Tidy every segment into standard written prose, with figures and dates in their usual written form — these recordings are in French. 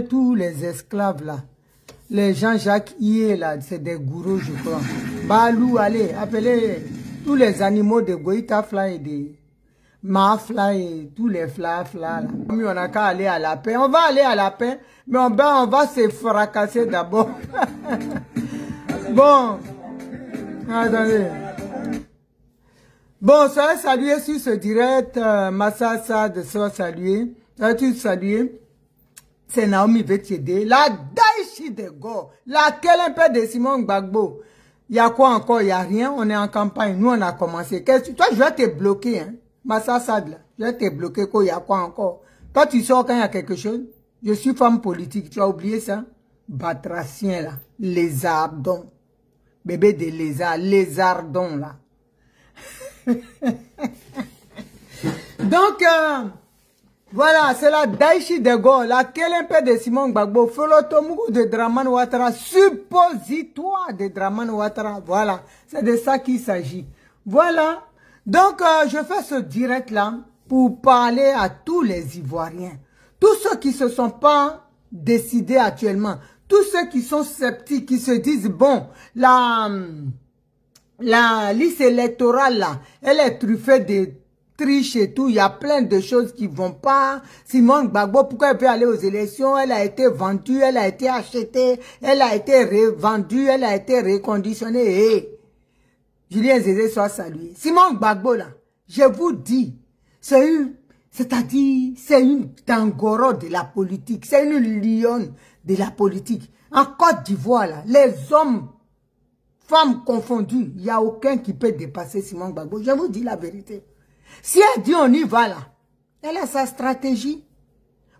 Tous les esclaves là, les Jean-Jacques Ié là, c'est des gourous je crois. Balou, allez, appelez tous les animaux de Goïta Fly et de Mafla et tous les fla là. On n'a qu'à aller à la paix. On va aller à la paix, mais on va se fracasser d'abord. Bon, attendez. Bon, ça va saluer sur ce direct, Massassa de ça saluer. Ça va saluer. C'est Naomi Vettiédé, la Daichi de Go, laquelle un peu de Simon Gbagbo. Il y a quoi encore? Il n'y a rien, on est en campagne, nous on a commencé. Toi, je vais te bloquer, hein. Massa Sadla, je vais te bloquer, quoi, il y a quoi encore? Toi, tu sors quand il y a quelque chose? Je suis femme politique, tu as oublié ça? Batracien, là, lézardon. Bébé de lézard, lézardon, là. Donc, voilà, c'est la Daichi de Go, laquelle un peu de Simon Gbagbo, Folotomugu de Dramane Ouattara, suppositoire de Dramane Ouattara. Voilà, c'est de ça qu'il s'agit. Voilà, donc je fais ce direct-là pour parler à tous les Ivoiriens. Tous ceux qui ne se sont pas décidés actuellement, tous ceux qui sont sceptiques, qui se disent, bon, la liste électorale là, elle est truffée de triche et tout, il y a plein de choses qui vont pas. Simone Gbagbo, pourquoi elle peut aller aux élections? Elle a été vendue, elle a été achetée, elle a été revendue, elle a été reconditionnée. Hey, Julien Zézé soit salué. Simone Gbagbo là, je vous dis, c'est une tangoro de la politique, c'est une lionne de la politique. En Côte d'Ivoire là, les hommes, femmes confondues, il n'y a aucun qui peut dépasser Simone Gbagbo. Je vous dis la vérité. Si elle dit on y va là, elle a sa stratégie.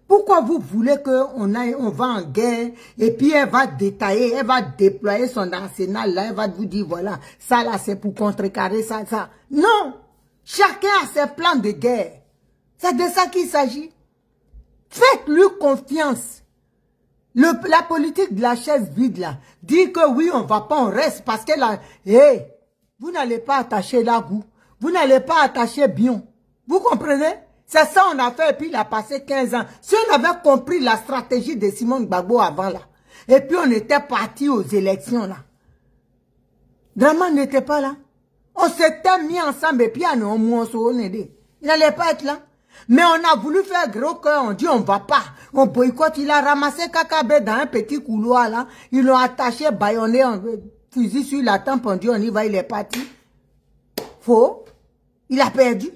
Pourquoi vous voulez on va en guerre et puis elle va détailler, elle va déployer son arsenal là, elle va vous dire voilà, ça là c'est pour contrecarrer ça. Non, chacun a ses plans de guerre. C'est de ça qu'il s'agit. Faites-lui confiance. La politique de la chaise vide là, dit que oui on va pas, on reste parce que là, hey, vous n'allez pas attacher là vous. Vous n'allez pas attacher bien. Vous comprenez? C'est ça on a fait et puis il a passé 15 ans. Si on avait compris la stratégie de Simone Gbagbo avant là, et puis on était parti aux élections là, Dramane n'était pas là. On s'était mis ensemble et puis il n'allait pas être là. Mais on a voulu faire gros cœur, on dit on va pas. On boycotte, il a ramassé Kakabe dans un petit couloir là. Ils l'ont attaché, baïonné, fusil sur la tempe, on dit on y va, il est parti. Faux. Il a perdu.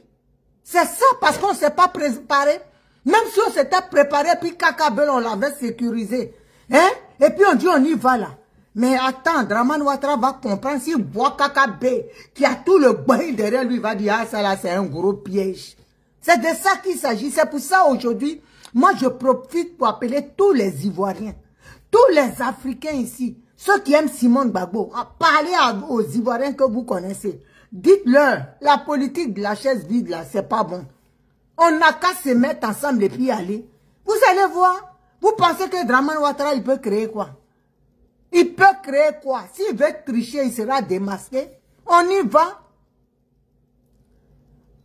C'est ça parce qu'on ne s'est pas préparé. Même si on s'était préparé, puis Kakabel, on l'avait sécurisé. Hein? Et puis on dit on y va là. Mais attends, Dramane Ouattara va comprendre s'il voit Kakabel, qui a tout le bail derrière lui, il va dire ah ça là c'est un gros piège. C'est de ça qu'il s'agit. C'est pour ça aujourd'hui, moi je profite pour appeler tous les Ivoiriens, tous les Africains ici, ceux qui aiment Simone Gbagbo, à parler aux Ivoiriens que vous connaissez. Dites-leur, la politique de la chaise vide là, c'est pas bon. On n'a qu'à se mettre ensemble et puis aller. Vous allez voir. Vous pensez que Dramane Ouattara, il peut créer quoi? Il peut créer quoi? S'il veut tricher, il sera démasqué. On y va.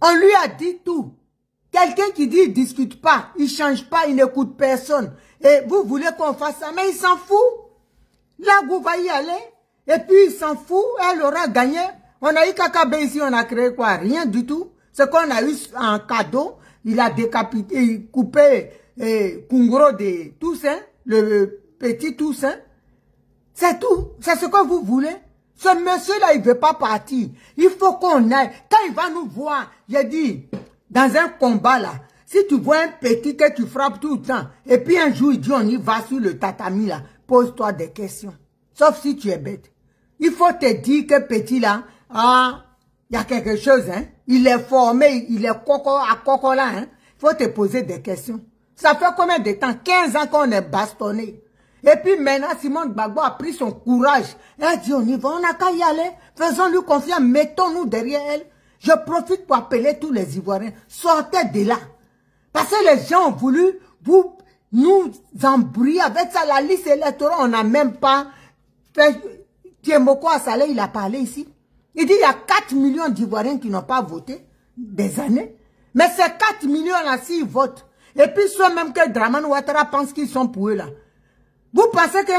On lui a dit tout. Quelqu'un qui dit il ne discute pas, il ne change pas, il n'écoute personne. Et vous voulez qu'on fasse ça, mais il s'en fout. Là, vous va y aller. Et puis il s'en fout, elle aura gagné. On a eu Kakabe ici, on a créé quoi? Rien du tout. Ce qu'on a eu en cadeau, il a décapité, coupé Kungro de Toussaint, le petit Toussaint. C'est tout. C'est ce que vous voulez. Ce monsieur-là, il ne veut pas partir. Il faut qu'on aille. Quand il va nous voir, j'ai dit, dans un combat là, si tu vois un petit que tu frappes tout le temps, et puis un jour il dit on y va sur le tatami là, pose-toi des questions. Sauf si tu es bête. Il faut te dire que petit là, ah, il y a quelque chose, hein. Il est formé, il est coco là, hein. Il faut te poser des questions. Ça fait combien de temps? 15 ans qu'on est bastonné. Et puis maintenant, Simone Gbagbo a pris son courage. Elle dit, on y va, on n'a qu'à y aller. Faisons-lui confiance, mettons-nous derrière elle. Je profite pour appeler tous les Ivoiriens. Sortez de là. Parce que les gens ont voulu nous embrouiller avec ça. La liste électorale, on n'a même pas fait. Tiemoko Assalé, il a parlé ici. Il dit, il y a 4 millions d'Ivoiriens qui n'ont pas voté des années. Mais ces 4 millions-là, s'ils votent, Et puis, soit même que Dramane Ouattara pense qu'ils sont pour eux là. Vous pensez que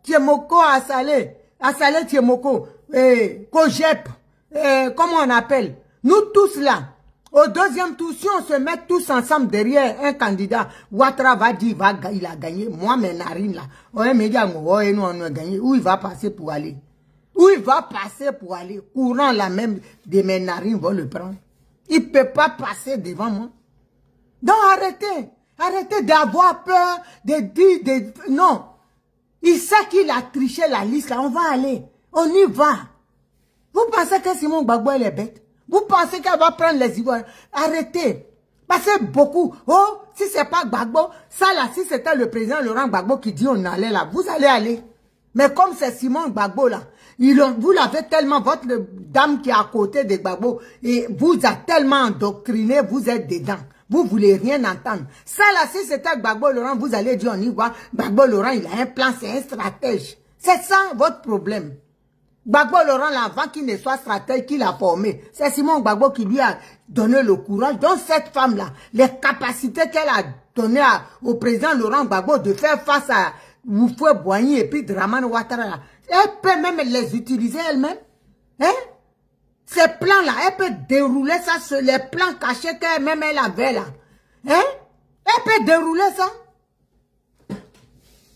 Tiemoko a salé Tiemoko, Kojep, comment on appelle? Nous tous là, au deuxième tour, si on se met tous ensemble derrière un candidat, Ouattara va dire il a gagné. Moi, mes narines là, on a gagné. Où il va passer pour aller? Où il va passer pour aller? Courant là même de mes narines vont le prendre. Il ne peut pas passer devant moi. Donc arrêtez. Arrêtez d'avoir peur, de dire, non. Il sait qu'il a triché la liste là, on va aller. On y va. Vous pensez que Simon Gbagbo elle est bête? Vous pensez qu'elle va prendre les Ivoiriens? Arrêtez. Parce que beaucoup, oh, si c'est pas Gbagbo, ça là, si c'était le président Laurent Gbagbo qui dit on allait là, vous allez aller. Mais comme c'est Simon Gbagbo là, vous l'avez tellement, votre dame qui est à côté de Gbagbo, et vous a tellement endoctriné, vous êtes dedans. Vous voulez rien entendre. Ça là, si c'était Gbagbo Laurent, vous allez dire on y va. Gbagbo Laurent, il a un plan, c'est un stratège. C'est ça votre problème. Gbagbo Laurent, là, avant qu'il ne soit stratège, qu'il a formé, c'est Simon Gbagbo qui lui a donné le courage. Donc cette femme-là, les capacités qu'elle a données au président Laurent Gbagbo de faire face à Houphouët Boigny et puis Dramane Ouattara, là, elle peut même les utiliser elle-même. Hein? Ces plans-là, elle peut dérouler ça sur les plans cachés qu'elle-même elle avait là. Hein? Elle peut dérouler ça.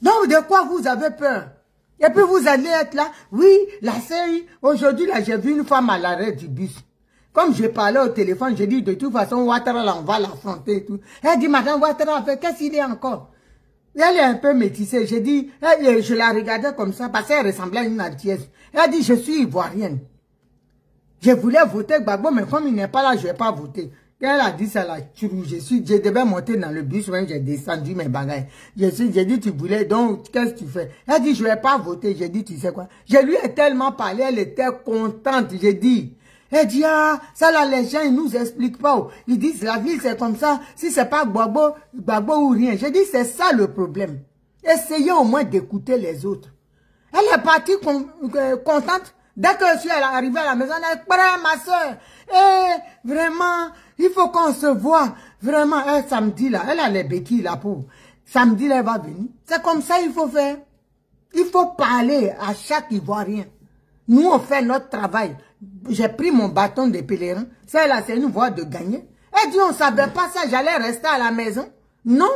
Donc, de quoi vous avez peur? Et puis vous allez être là. Oui, la série. Aujourd'hui, là, j'ai vu une femme à l'arrêt du bus. Comme je parlais au téléphone, j'ai dit, de toute façon, Ouattara, là, on va l'affronter et tout. Elle dit, madame Ouattara, qu'est-ce qu'il est encore? Elle est un peu métissée. J'ai dit, je la regardais comme ça, parce qu'elle ressemblait à une artière. Elle dit, je suis ivoirienne. Je voulais voter Gbagbo, mais comme il n'est pas là, je ne vais pas voter. Quand elle a dit ça là, je devais monter dans le bus, même j'ai descendu mes bagages. J'ai dit, tu voulais, donc, qu'est-ce que tu fais? Elle dit, je ne vais pas voter. J'ai dit, tu sais quoi? Je lui ai tellement parlé, elle était contente. J'ai dit, elle dit, ah, ça là, les gens, ils nous expliquent pas. Ils disent, la ville, c'est comme ça. Si c'est pas Gbagbo ou rien. J'ai dit, c'est ça le problème. Essayez au moins d'écouter les autres. Elle est partie contente. Dès que je suis arrivée à la maison, elle dit, ma soeur, vraiment, il faut qu'on se voit. Vraiment, samedi là, elle a les béquilles là pour. Samedi là, elle va venir. C'est comme ça il faut faire. Il faut parler à chaque Ivoirien. Nous, on fait notre travail. J'ai pris mon bâton de pèlerin. Ça là, c'est une voie de gagner. Elle dit, on ne savait pas ça, j'allais rester à la maison. Non.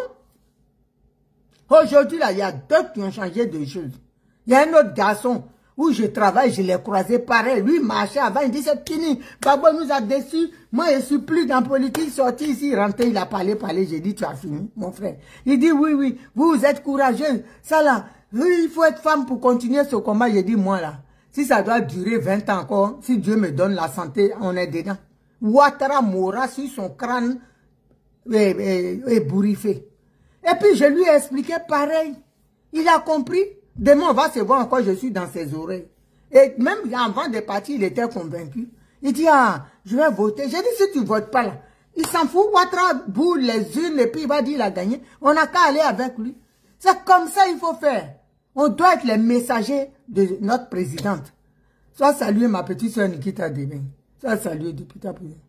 Aujourd'hui là, il y a d'autres qui ont changé de choses. Il y a un autre garçon où je travaille, je l'ai croisé pareil. Lui marchait avant, il dit c'est fini. Gbagbo nous a déçus. Moi, je suis plus dans la politique. Sorti ici, rentré, il a parlé. J'ai dit, tu as fini, mon frère. Il dit, oui, vous êtes courageux. Ça là, oui, il faut être femme pour continuer ce combat. J'ai dit, moi là, si ça doit durer 20 ans encore, si Dieu me donne la santé, on est dedans. Ouattara mourra sur son crâne ébouriffé. Et puis, je lui ai expliqué pareil. Il a compris. Demain, on va se voir encore, je suis dans ses oreilles. Et même avant de partir, il était convaincu. Il dit, ah, je vais voter. J'ai dit, si tu ne votes pas là, il s'en fout, Ouattara boule les unes et puis il va dire, il a gagné. On n'a qu'à aller avec lui. C'est comme ça il faut faire. On doit être les messagers de notre présidente. Sois salué, ma petite soeur Nikita Deben. Sois salué, député président.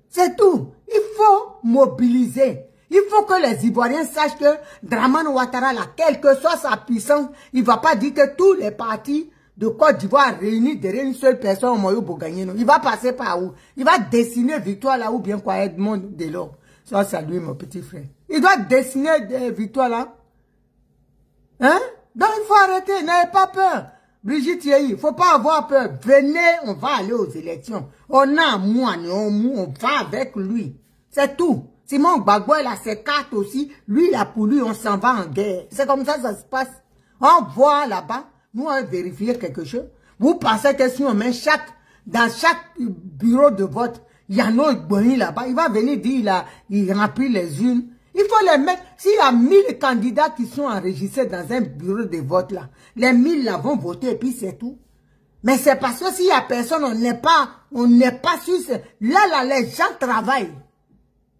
C'est tout. Il faut mobiliser. Il faut que les Ivoiriens sachent que Dramane Ouattara, là, quelle que soit sa puissance, il ne va pas dire que tous les partis de Côte d'Ivoire réunis derrière une seule personne au moyen pour gagner. Non. Il va passer par où? Il va dessiner victoire là ou bien quoi, Edmond Delors. Sois salué, mon petit frère. Il doit dessiner victoire là. Hein? Donc il faut arrêter, n'ayez pas peur. Brigitte Yei, il ne faut pas avoir peur. Venez, on va aller aux élections. On a on va avec lui. C'est tout. Simon Gbagbo, il a ses cartes aussi. Lui, là, pour lui, on s'en va en guerre. C'est comme ça se passe. On voit là-bas, nous, on va vérifier quelque chose. Vous pensez que si on met dans chaque bureau de vote, il y a un autre bonnie là-bas, il va venir dire, il remplit les unes. Il faut les mettre. S'il y a 1000 candidats qui sont enregistrés dans un bureau de vote là, les 1000 là vont voter et puis c'est tout. Mais c'est parce que s'il y a personne, on n'est pas sûr. Là, les gens travaillent.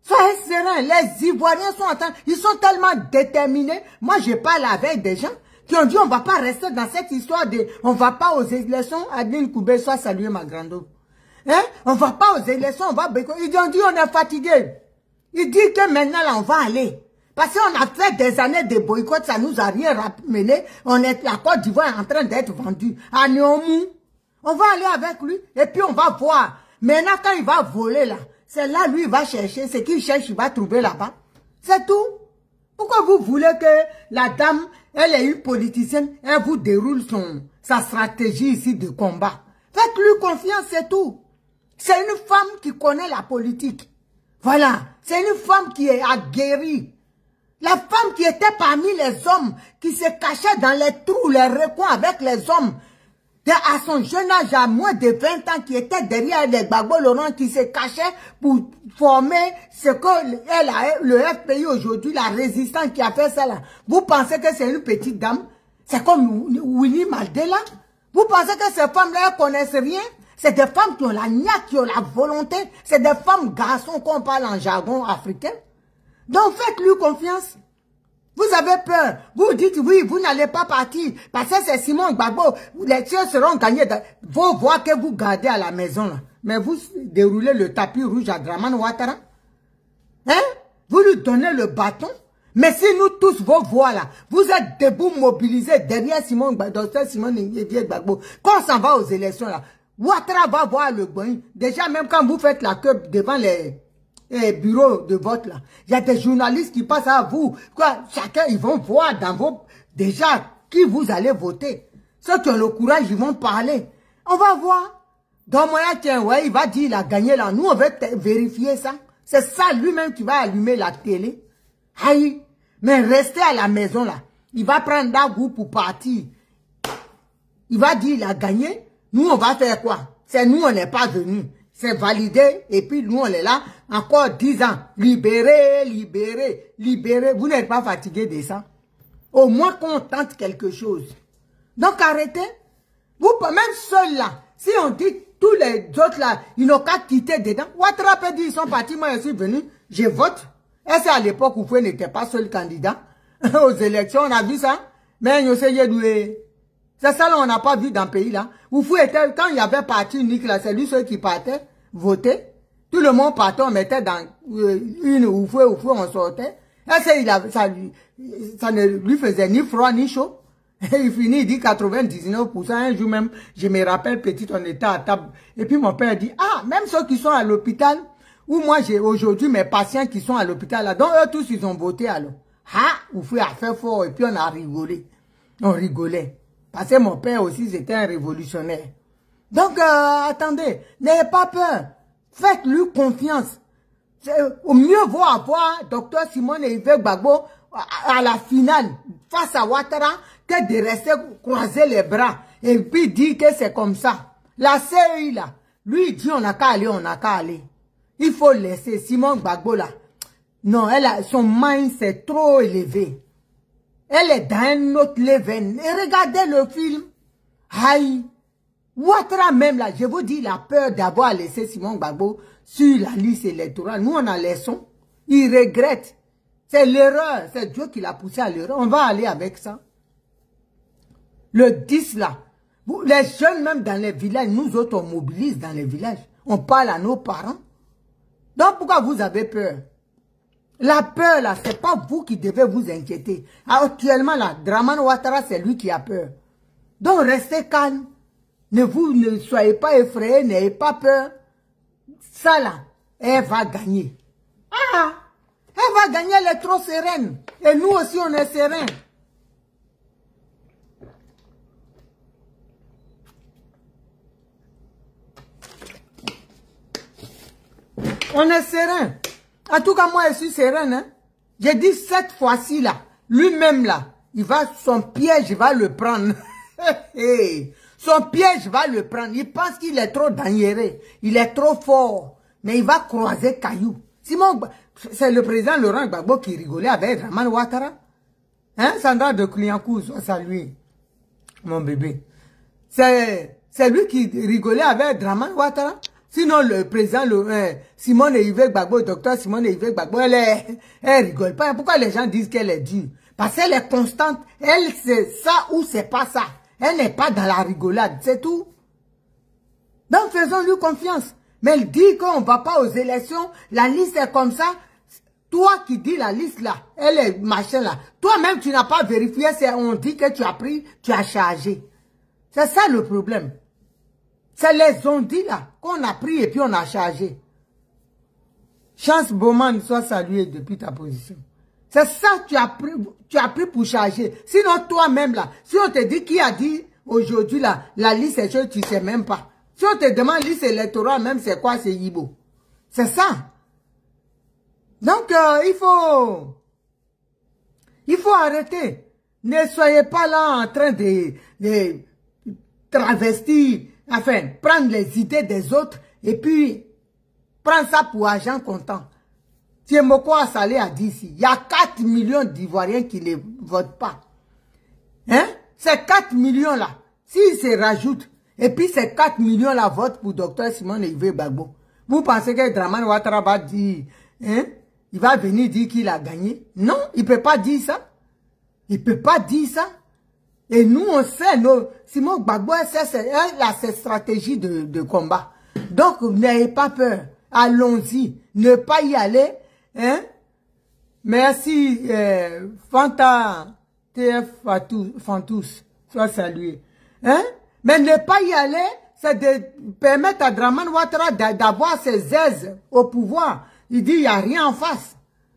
Soyez serein, les Ivoiriens sont en train, ils sont tellement déterminés. Moi, je parle avec des gens qui ont dit, on ne va pas rester dans cette histoire de, on ne va pas aux élections, Adeline Koubé, soit salué ma grande. Hein? On ne va pas aux élections, on va béco. Ils ont dit, on est fatigué. Ils disent que maintenant, là, on va aller. Parce qu'on a fait des années de boycott, ça nous a rien ramené. La Côte d'Ivoire est en train d'être vendue à Niomou. On va aller avec lui et puis on va voir. Maintenant, quand il va voler là, c'est là lui il va chercher. Ce qu'il cherche, il va trouver là-bas. C'est tout. Pourquoi vous voulez que la dame, elle est une politicienne, elle vous déroule sa stratégie ici de combat? Faites-lui confiance, c'est tout. C'est une femme qui connaît la politique. Voilà. C'est une femme qui est aguerrie. La femme qui était parmi les hommes, qui se cachait dans les trous, les recoins avec les hommes, à son jeune âge, à moins de 20 ans, qui était derrière les Gbagbo Laurent, qui se cachait pour former ce que le FPI aujourd'hui, la résistance qui a fait ça là. Vous pensez que c'est une petite dame? C'est comme Winnie Mandela? Vous pensez que ces femmes-là ne connaissent rien? C'est des femmes qui ont la niaque, qui ont la volonté. C'est des femmes garçons qu'on parle en jargon africain. Donc faites-lui confiance. Vous avez peur. Vous dites oui, vous n'allez pas partir. Parce que c'est Simon Gbagbo. Les tiens seront gagnés. Vos voix que vous gardez à la maison là. Mais vous déroulez le tapis rouge à Dramane Ouattara. Hein? Vous lui donnez le bâton. Mais si nous tous, vos voix là, vous êtes debout mobilisés derrière Simon Gbagbo. Quand on s'en va aux élections là, Ouattara va voir le bon. Déjà même quand vous faites la queue devant les bureaux de vote là, il y a des journalistes qui passent à vous. Quoi, chacun, ils vont voir dans vos... Déjà, qui vous allez voter. Ceux qui ont le courage, ils vont parler. On va voir. Donc, moi, tiens, ouais, il va dire, il a gagné là. Nous, on va vérifier ça. C'est ça lui-même qui va allumer la télé. Aïe. Mais restez à la maison là. Il va prendre un goût pour partir. Il va dire, il a gagné. Nous, on va faire quoi? C'est nous, on n'est pas venus. C'est validé, et puis nous, on est là, encore 10 ans. Libérez, libérez, libérez. Vous n'êtes pas fatigué de ça? Au moins qu'on tente quelque chose. Donc arrêtez. Vous, même seul là, si on dit tous les autres là, ils n'ont qu'à quitter dedans. Ouattara peut dire, ils sont partis, moi je suis venu, je vote. Et c'est à l'époque où vous n'était pas seul candidat. Aux élections, on a vu ça. Mais nous c'est ça là, on n'a pas vu dans le pays là. Oufou était, quand il y avait parti unique là, c'est lui ceux qui partaient, voter. Tout le monde partait, on mettait dans une Oufou, on sortait. Et ça ne lui faisait ni froid ni chaud. Et il finit, il dit 99%. Un jour même, je me rappelle petit, on était à table. Et puis mon père dit, ah, même ceux qui sont à l'hôpital, ou moi j'ai aujourd'hui mes patients qui sont à l'hôpital là, donc eux tous ils ont voté alors. Ah, Oufou a fait fort et puis on a rigolé. On rigolait. Parce que mon père aussi, c'était un révolutionnaire. Donc, attendez, n'ayez pas peur. Faites-lui confiance. Au mieux vaut avoir Dr Simone et Yves Gbagbo à la finale, face à Ouattara, que de rester croiser les bras et puis dire que c'est comme ça. La CEI, là, lui, il dit on n'a qu'à aller, on n'a qu'à aller. Il faut laisser Simone Gbagbo, là. Non, son mind, c'est trop élevé. Elle est dans un autre level. Et regardez le film. Aïe. Ouattara même là, je vous dis, il a peur d'avoir laissé Simon Gbagbo sur la liste électorale. Nous, on a laissé. Il regrette. C'est l'erreur. C'est Dieu qui l'a poussé à l'erreur. On va aller avec ça. Le 10 là. Les jeunes même dans les villages, nous autres on mobilise dans les villages. On parle à nos parents. Donc pourquoi vous avez peur? La peur, là, c'est pas vous qui devez vous inquiéter. Actuellement, là, Dramane Ouattara, c'est lui qui a peur. Donc, restez calme. Ne soyez pas effrayés, n'ayez pas peur. Ça, là, elle va gagner. Ah! Elle va gagner, elle est trop sereine. Et nous aussi, on est sereins. On est serein. En tout cas, moi, je suis sereine. Hein? J'ai dit cette fois-ci, là, lui-même, là, son piège va le prendre. Son piège va le prendre. Il pense qu'il est trop dangereux. Il est trop fort. Mais il va croiser caillou. Simon, c'est le président Laurent Gbagbo qui rigolait avec Dramane Ouattara. Hein, Sandra de Cliancourt, salut, mon bébé. C'est lui qui rigolait avec Dramane Ouattara. Sinon, le président, Simone Yves Gbagbo, docteur Simone Yves Gbagbo, elle rigole pas. Pourquoi les gens disent qu'elle est dure? Parce qu'elle est constante. Elle, c'est ça ou c'est pas ça. Elle n'est pas dans la rigolade, c'est tout. Donc, faisons-lui confiance. Mais elle dit qu'on ne va pas aux élections, la liste est comme ça. Toi qui dis la liste là, elle est machin là. Toi-même, tu n'as pas vérifié, on dit que tu as pris, tu as chargé. C'est ça le problème. C'est les ondits là qu'on a pris et puis on a chargé. Chance Bowman soit salué depuis ta position. C'est ça que tu as pris pour charger. Sinon toi-même là, si on te dit qui a dit aujourd'hui là, la liste est chose, tu ne sais même pas. Si on te demande liste électorale, même c'est quoi, c'est Yibo. C'est ça. Donc, il faut arrêter. Ne soyez pas là en train de travestir, enfin, prendre les idées des autres et puis prendre ça pour argent comptant. Tiemoko Salé a dit ici, il y a 4 millions d'Ivoiriens qui ne votent pas. Hein? Ces 4 millions là, s'ils se rajoutent, et puis ces 4 millions là votent pour Dr Simone Yves Gbagbo. Vous pensez que Dramane Ouattara va dire, hein? Il va venir dire qu'il a gagné. Non, il ne peut pas dire ça. Il ne peut pas dire ça. Et nous, on sait, Simone Gbagbo, elle a ses stratégies de combat. Donc, n'ayez pas peur. Allons-y. Ne pas y aller. Hein? Merci, Fanta TF Fantous. Sois salué. Hein? Mais ne pas y aller, c'est de permettre à Dramane Ouattara d'avoir ses aises au pouvoir. Il dit, il n'y a rien en face.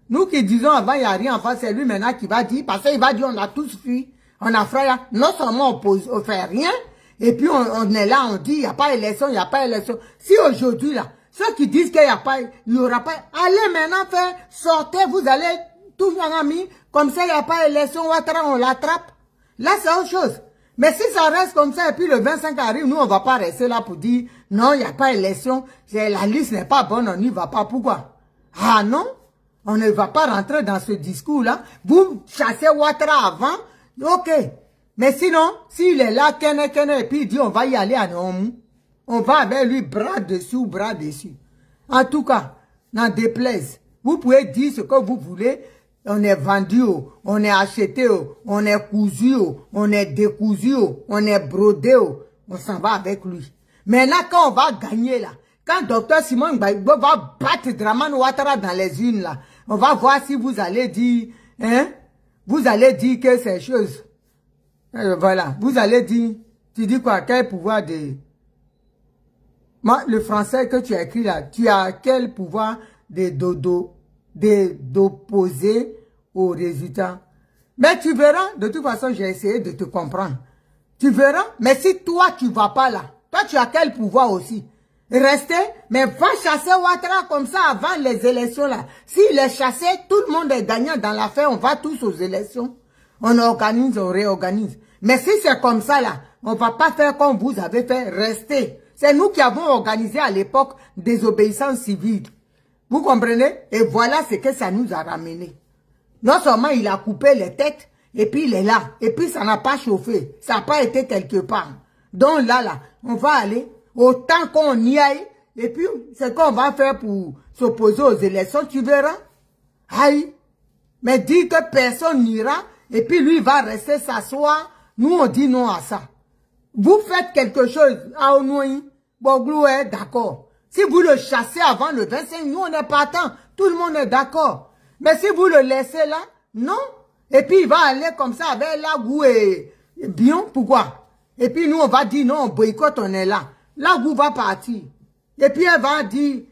Nous qui disons avant, il n'y a rien en face, c'est lui maintenant qui va dire, parce qu'il va dire, on a tous fui. On a fait, non seulement on fait rien, et puis on est là, on dit, il n'y a pas élection, il n'y a pas élection. Si aujourd'hui, là, ceux qui disent qu'il n'y a pas, il n'y aura pas, allez maintenant faire, sortez, vous allez, tous en amis, comme ça, il n'y a pas élection, Ouattara, on l'attrape. Là, c'est autre chose. Mais si ça reste comme ça, et puis le 25 arrive, nous, on ne va pas rester là pour dire, non, il n'y a pas élection, la liste n'est pas bonne, on n'y va pas. Pourquoi? Ah non, on ne va pas rentrer dans ce discours-là. Vous chassez Ouattara avant, ok. Mais sinon, s'il est là, et puis il dit, on va y aller à Nomou, on va avec lui bras dessus, bras dessus. En tout cas, n'en déplaise. Vous pouvez dire ce que vous voulez. On est vendu, on est acheté, on est cousu, on est décousu, on est brodé, on s'en va avec lui. Maintenant, quand on va gagner là, quand Dr Simone Gbagbo va battre Dramane Ouattara dans les unes là, on va voir si vous allez dire, hein, vous allez dire que c'est chose. Voilà, vous allez dire, tu dis quoi, quel pouvoir de... Moi, le français que tu as écrit là, tu as quel pouvoir d'opposer aux résultats. Mais tu verras, de toute façon, j'ai essayé de te comprendre. Tu verras, mais si toi, tu ne vas pas là, toi, tu as quel pouvoir aussi? Rester, mais va chasser Ouattara comme ça avant les élections là. S'il est chassé, tout le monde est gagnant dans l'affaire, on va tous aux élections. On organise, on réorganise. Mais si c'est comme ça là, on ne va pas faire comme vous avez fait, rester. C'est nous qui avons organisé à l'époque désobéissance civile. Vous comprenez? Et voilà ce que ça nous a ramené. Non seulement il a coupé les têtes, et puis il est là. Et puis ça n'a pas chauffé. Ça n'a pas été quelque part. Donc là, on va aller, autant qu'on y aille, et puis ce qu'on va faire pour s'opposer aux élections, tu verras. Aïe. Mais dis que personne n'ira, et puis lui va rester s'asseoir. Nous, on dit non à ça. Vous faites quelque chose à Onouï, Boglou est d'accord. Si vous le chassez avant le 25, nous on est partant. Tout le monde est d'accord. Mais si vous le laissez là, non. Et puis il va aller comme ça avec Lagou et Bion. Pourquoi? Et puis nous on va dire non, on boycotte, on est là. Lagou va partir. Et puis elle va dire,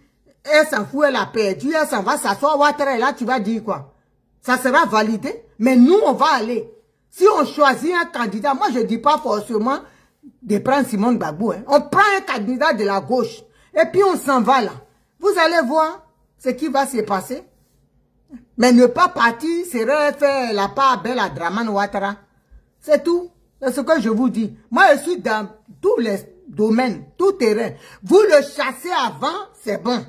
elle s'en fout, elle a perdu, elle s'en va s'asseoir, Ouattara est là, tu vas dire quoi? Ça sera validé. Mais nous on va aller. Si on choisit un candidat, moi je ne dis pas forcément de prendre Simone Gbagbo. Hein. On prend un candidat de la gauche. Et puis on s'en va là. Vous allez voir ce qui va se passer. Mais ne pas partir serait faire la part belle à Dramane Ouattara. C'est tout. C'est ce que je vous dis. Moi, je suis dans tous les domaines, tout terrain. Vous le chassez avant, c'est bon.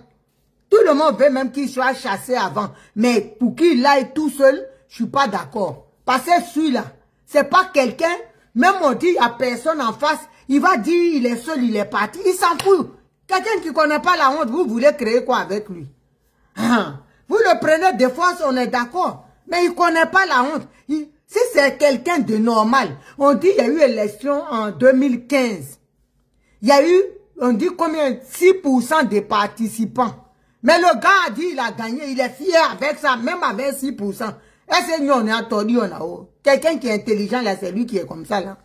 Tout le monde veut même qu'il soit chassé avant. Mais pour qu'il aille tout seul, je suis pas d'accord. Parce que celui-là, c'est pas quelqu'un, même on dit, il n'y a personne en face, il va dire, il est seul, il est parti. Il s'en fout. Quelqu'un qui ne connaît pas la honte, vous voulez créer quoi avec lui? Vous le prenez des fois, on est d'accord. Mais il ne connaît pas la honte. Si c'est quelqu'un de normal, on dit il y a eu élection en 2015. Il y a eu, on dit combien? 6% des participants. Mais le gars a dit il a gagné, il est fier avec ça, même avec 6%. Est-ce que nous on est attendu, on a haut? Quelqu'un qui est intelligent là, c'est lui qui est comme ça là.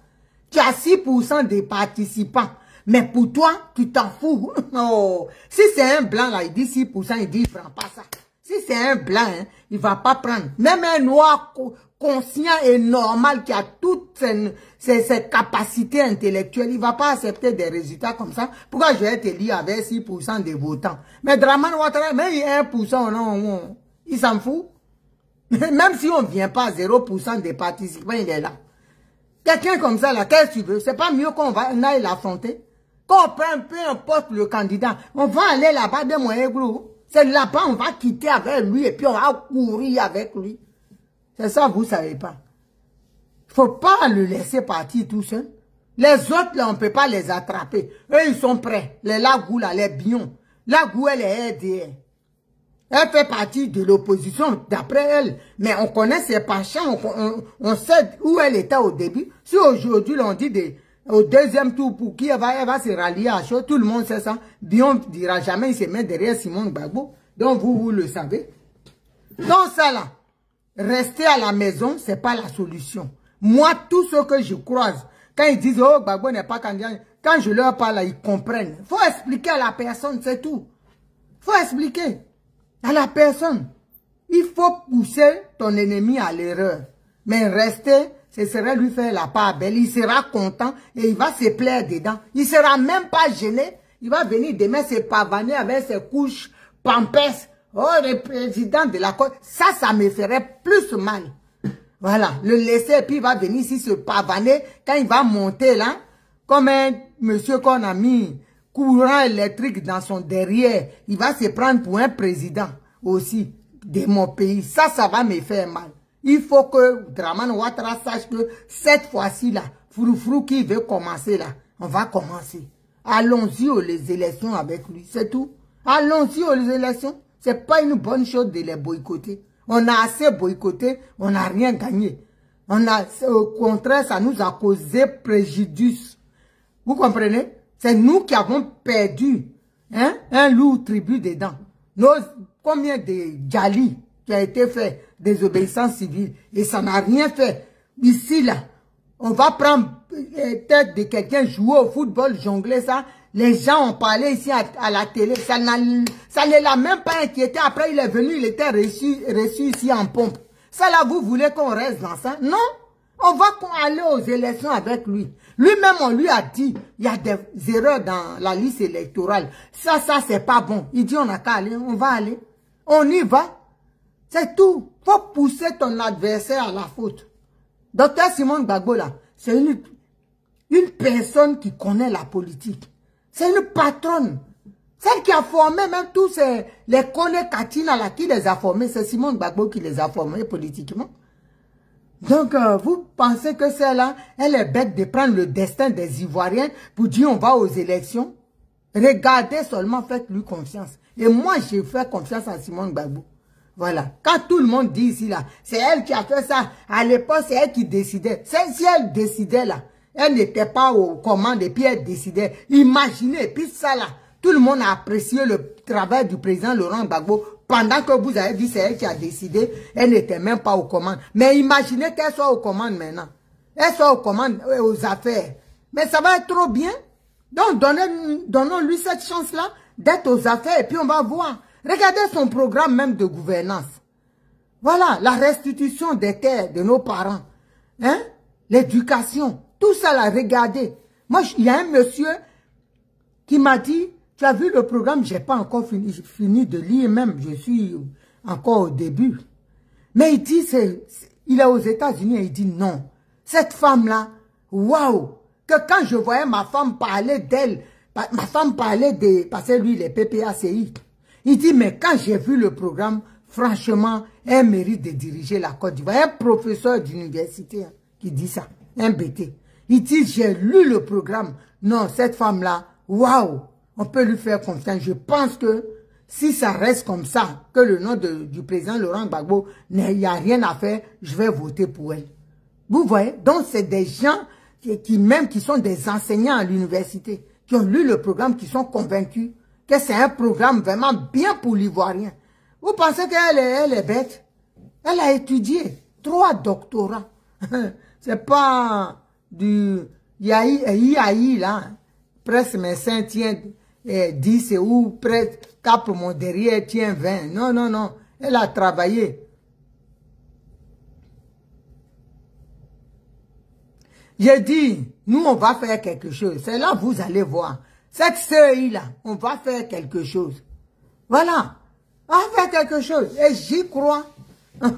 Tu as 6% des participants. Mais pour toi, tu t'en fous. Oh. Si c'est un blanc là, il dit 6%, il dit il prend pas ça. Si c'est un blanc, hein, il va pas prendre. Même un noir conscient et normal qui a toutes ses capacités intellectuelles, il va pas accepter des résultats comme ça. Pourquoi je vais te lire avec 6% des votants? Mais Dramane Ouattara, même il y a 1%, non, il s'en fout. Même si on ne vient pas à 0% des participants, il est là. Quelqu'un comme ça, là, qu'est-ce que tu veux? C'est pas mieux qu'on aille l'affronter? Quand on prend peu importe le candidat, on va aller là-bas de moyens gros. C'est là-bas, on va quitter avec lui et puis on va courir avec lui. C'est ça, vous savez pas. Il faut pas le laisser partir tout seul. Les autres, là, on peut pas les attraper. Eux, ils sont prêts. Les Lagou, là, les Bions. Lagou, elle est RDR. Elle fait partie de l'opposition, d'après elle. Mais on connaît ses penchants, on sait où elle était au début. Si aujourd'hui, on dit au deuxième tour, pour qui elle va se rallier à chaud, tout le monde sait ça. Bion ne dira jamais, il se met derrière Simone Gbagbo. Donc, vous le savez. Donc, ça là, rester à la maison, c'est pas la solution. Moi, tout ce que je croise, quand ils disent, oh, Gbagbo n'est pas candidat, quand je leur parle, là, ils comprennent. Il faut expliquer à la personne, c'est tout. Il faut expliquer à la personne. Il faut pousser ton ennemi à l'erreur. Mais rester, ce serait lui faire la part belle. Il sera content et il va se plaire dedans. Il ne sera même pas gêné. Il va venir demain se pavaner avec ses couches pampers. Oh, le président de la Côte. Ça me ferait plus mal. Voilà. Le laisser et puis il va venir ici se pavaner. Quand il va monter là, comme un monsieur qu'on a mis courant électrique dans son derrière, il va se prendre pour un président aussi de mon pays. Ça va me faire mal. Il faut que Dramane Ouattara sache que cette fois-ci là, Froufrou qui veut commencer là, on va commencer. Allons-y aux élections avec lui, c'est tout. Allons-y aux élections. C'est pas une bonne chose de les boycotter. On a assez boycotté, on n'a rien gagné. Au contraire, ça nous a causé préjudice. Vous comprenez? C'est nous qui avons perdu un lourd tribut dedans. Combien de Djali qui a été fait, des obéissances civiles, et ça n'a rien fait. Ici, là, on va prendre la tête de quelqu'un, jouer au football, jongler ça. Les gens ont parlé ici à la télé. Ça ne l'a même pas inquiété. Après, il est venu, il était reçu ici en pompe. Ça là, vous voulez qu'on reste dans ça? Non. On va aller aux élections avec lui. Lui-même, on lui a dit, il y a des erreurs dans la liste électorale. Ça, c'est pas bon. Il dit, on n'a qu'à aller, on va aller. On y va. C'est tout. Faut pousser ton adversaire à la faute. Docteur Simone Gbagbo, là, c'est une personne qui connaît la politique. C'est une patronne. Celle qui a formé même tous les Kone Katina, là, qui les a formés. C'est Simone Gbagbo qui les a formés politiquement. Donc, vous pensez que celle-là, elle est bête de prendre le destin des Ivoiriens pour dire on va aux élections? Regardez seulement, faites-lui confiance. Et moi, j'ai fait confiance à Simone Gbagbo. Voilà. Quand tout le monde dit ici, là, c'est elle qui a fait ça. À l'époque, c'est elle qui décidait. Si elle décidait, là, elle n'était pas aux commandes et puis elle décidait. Imaginez, puis ça, là, tout le monde a apprécié le travail du président Laurent Gbagbo. Pendant que vous avez dit c'est elle qui a décidé, elle n'était même pas aux commandes. Mais imaginez qu'elle soit aux commandes maintenant. Elle soit aux commandes, aux affaires. Mais ça va être trop bien. Donc, donnons-lui cette chance-là d'être aux affaires et puis on va voir. Regardez son programme même de gouvernance. Voilà, la restitution des terres de nos parents. Hein? L'éducation. Tout ça, là, regardez. Moi, il y a un monsieur qui m'a dit, tu as vu le programme, je n'ai pas encore fini de lire même, je suis encore au début. Mais il dit, il est aux États-Unis et il dit non. Cette femme-là, waouh, que quand je voyais ma femme parler d'elle, ma femme parlait parce que lui, il est PPACI. Il dit, mais quand j'ai vu le programme, franchement, elle mérite de diriger la Côte d'Ivoire. Un professeur d'université qui dit ça, un BT. Il dit, j'ai lu le programme. Non, cette femme-là, waouh, on peut lui faire confiance. Je pense que si ça reste comme ça, que le nom du président Laurent Gbagbo, il n'y a rien à faire, je vais voter pour elle. Vous voyez? Donc, c'est des gens qui sont des enseignants à l'université, qui ont lu le programme, qui sont convaincus. que c'est un programme vraiment bien pour l'Ivoirien. Vous pensez qu'elle est bête? Elle a étudié 3 doctorats. C'est pas du IAI là. Presque médecin tient 10 ou presque cap mon derrière tient 20. Non, non, non. Elle a travaillé. J'ai dit, nous on va faire quelque chose. C'est là vous allez voir. Cette CEI là, on va faire quelque chose. Voilà. On va faire quelque chose. Et j'y crois.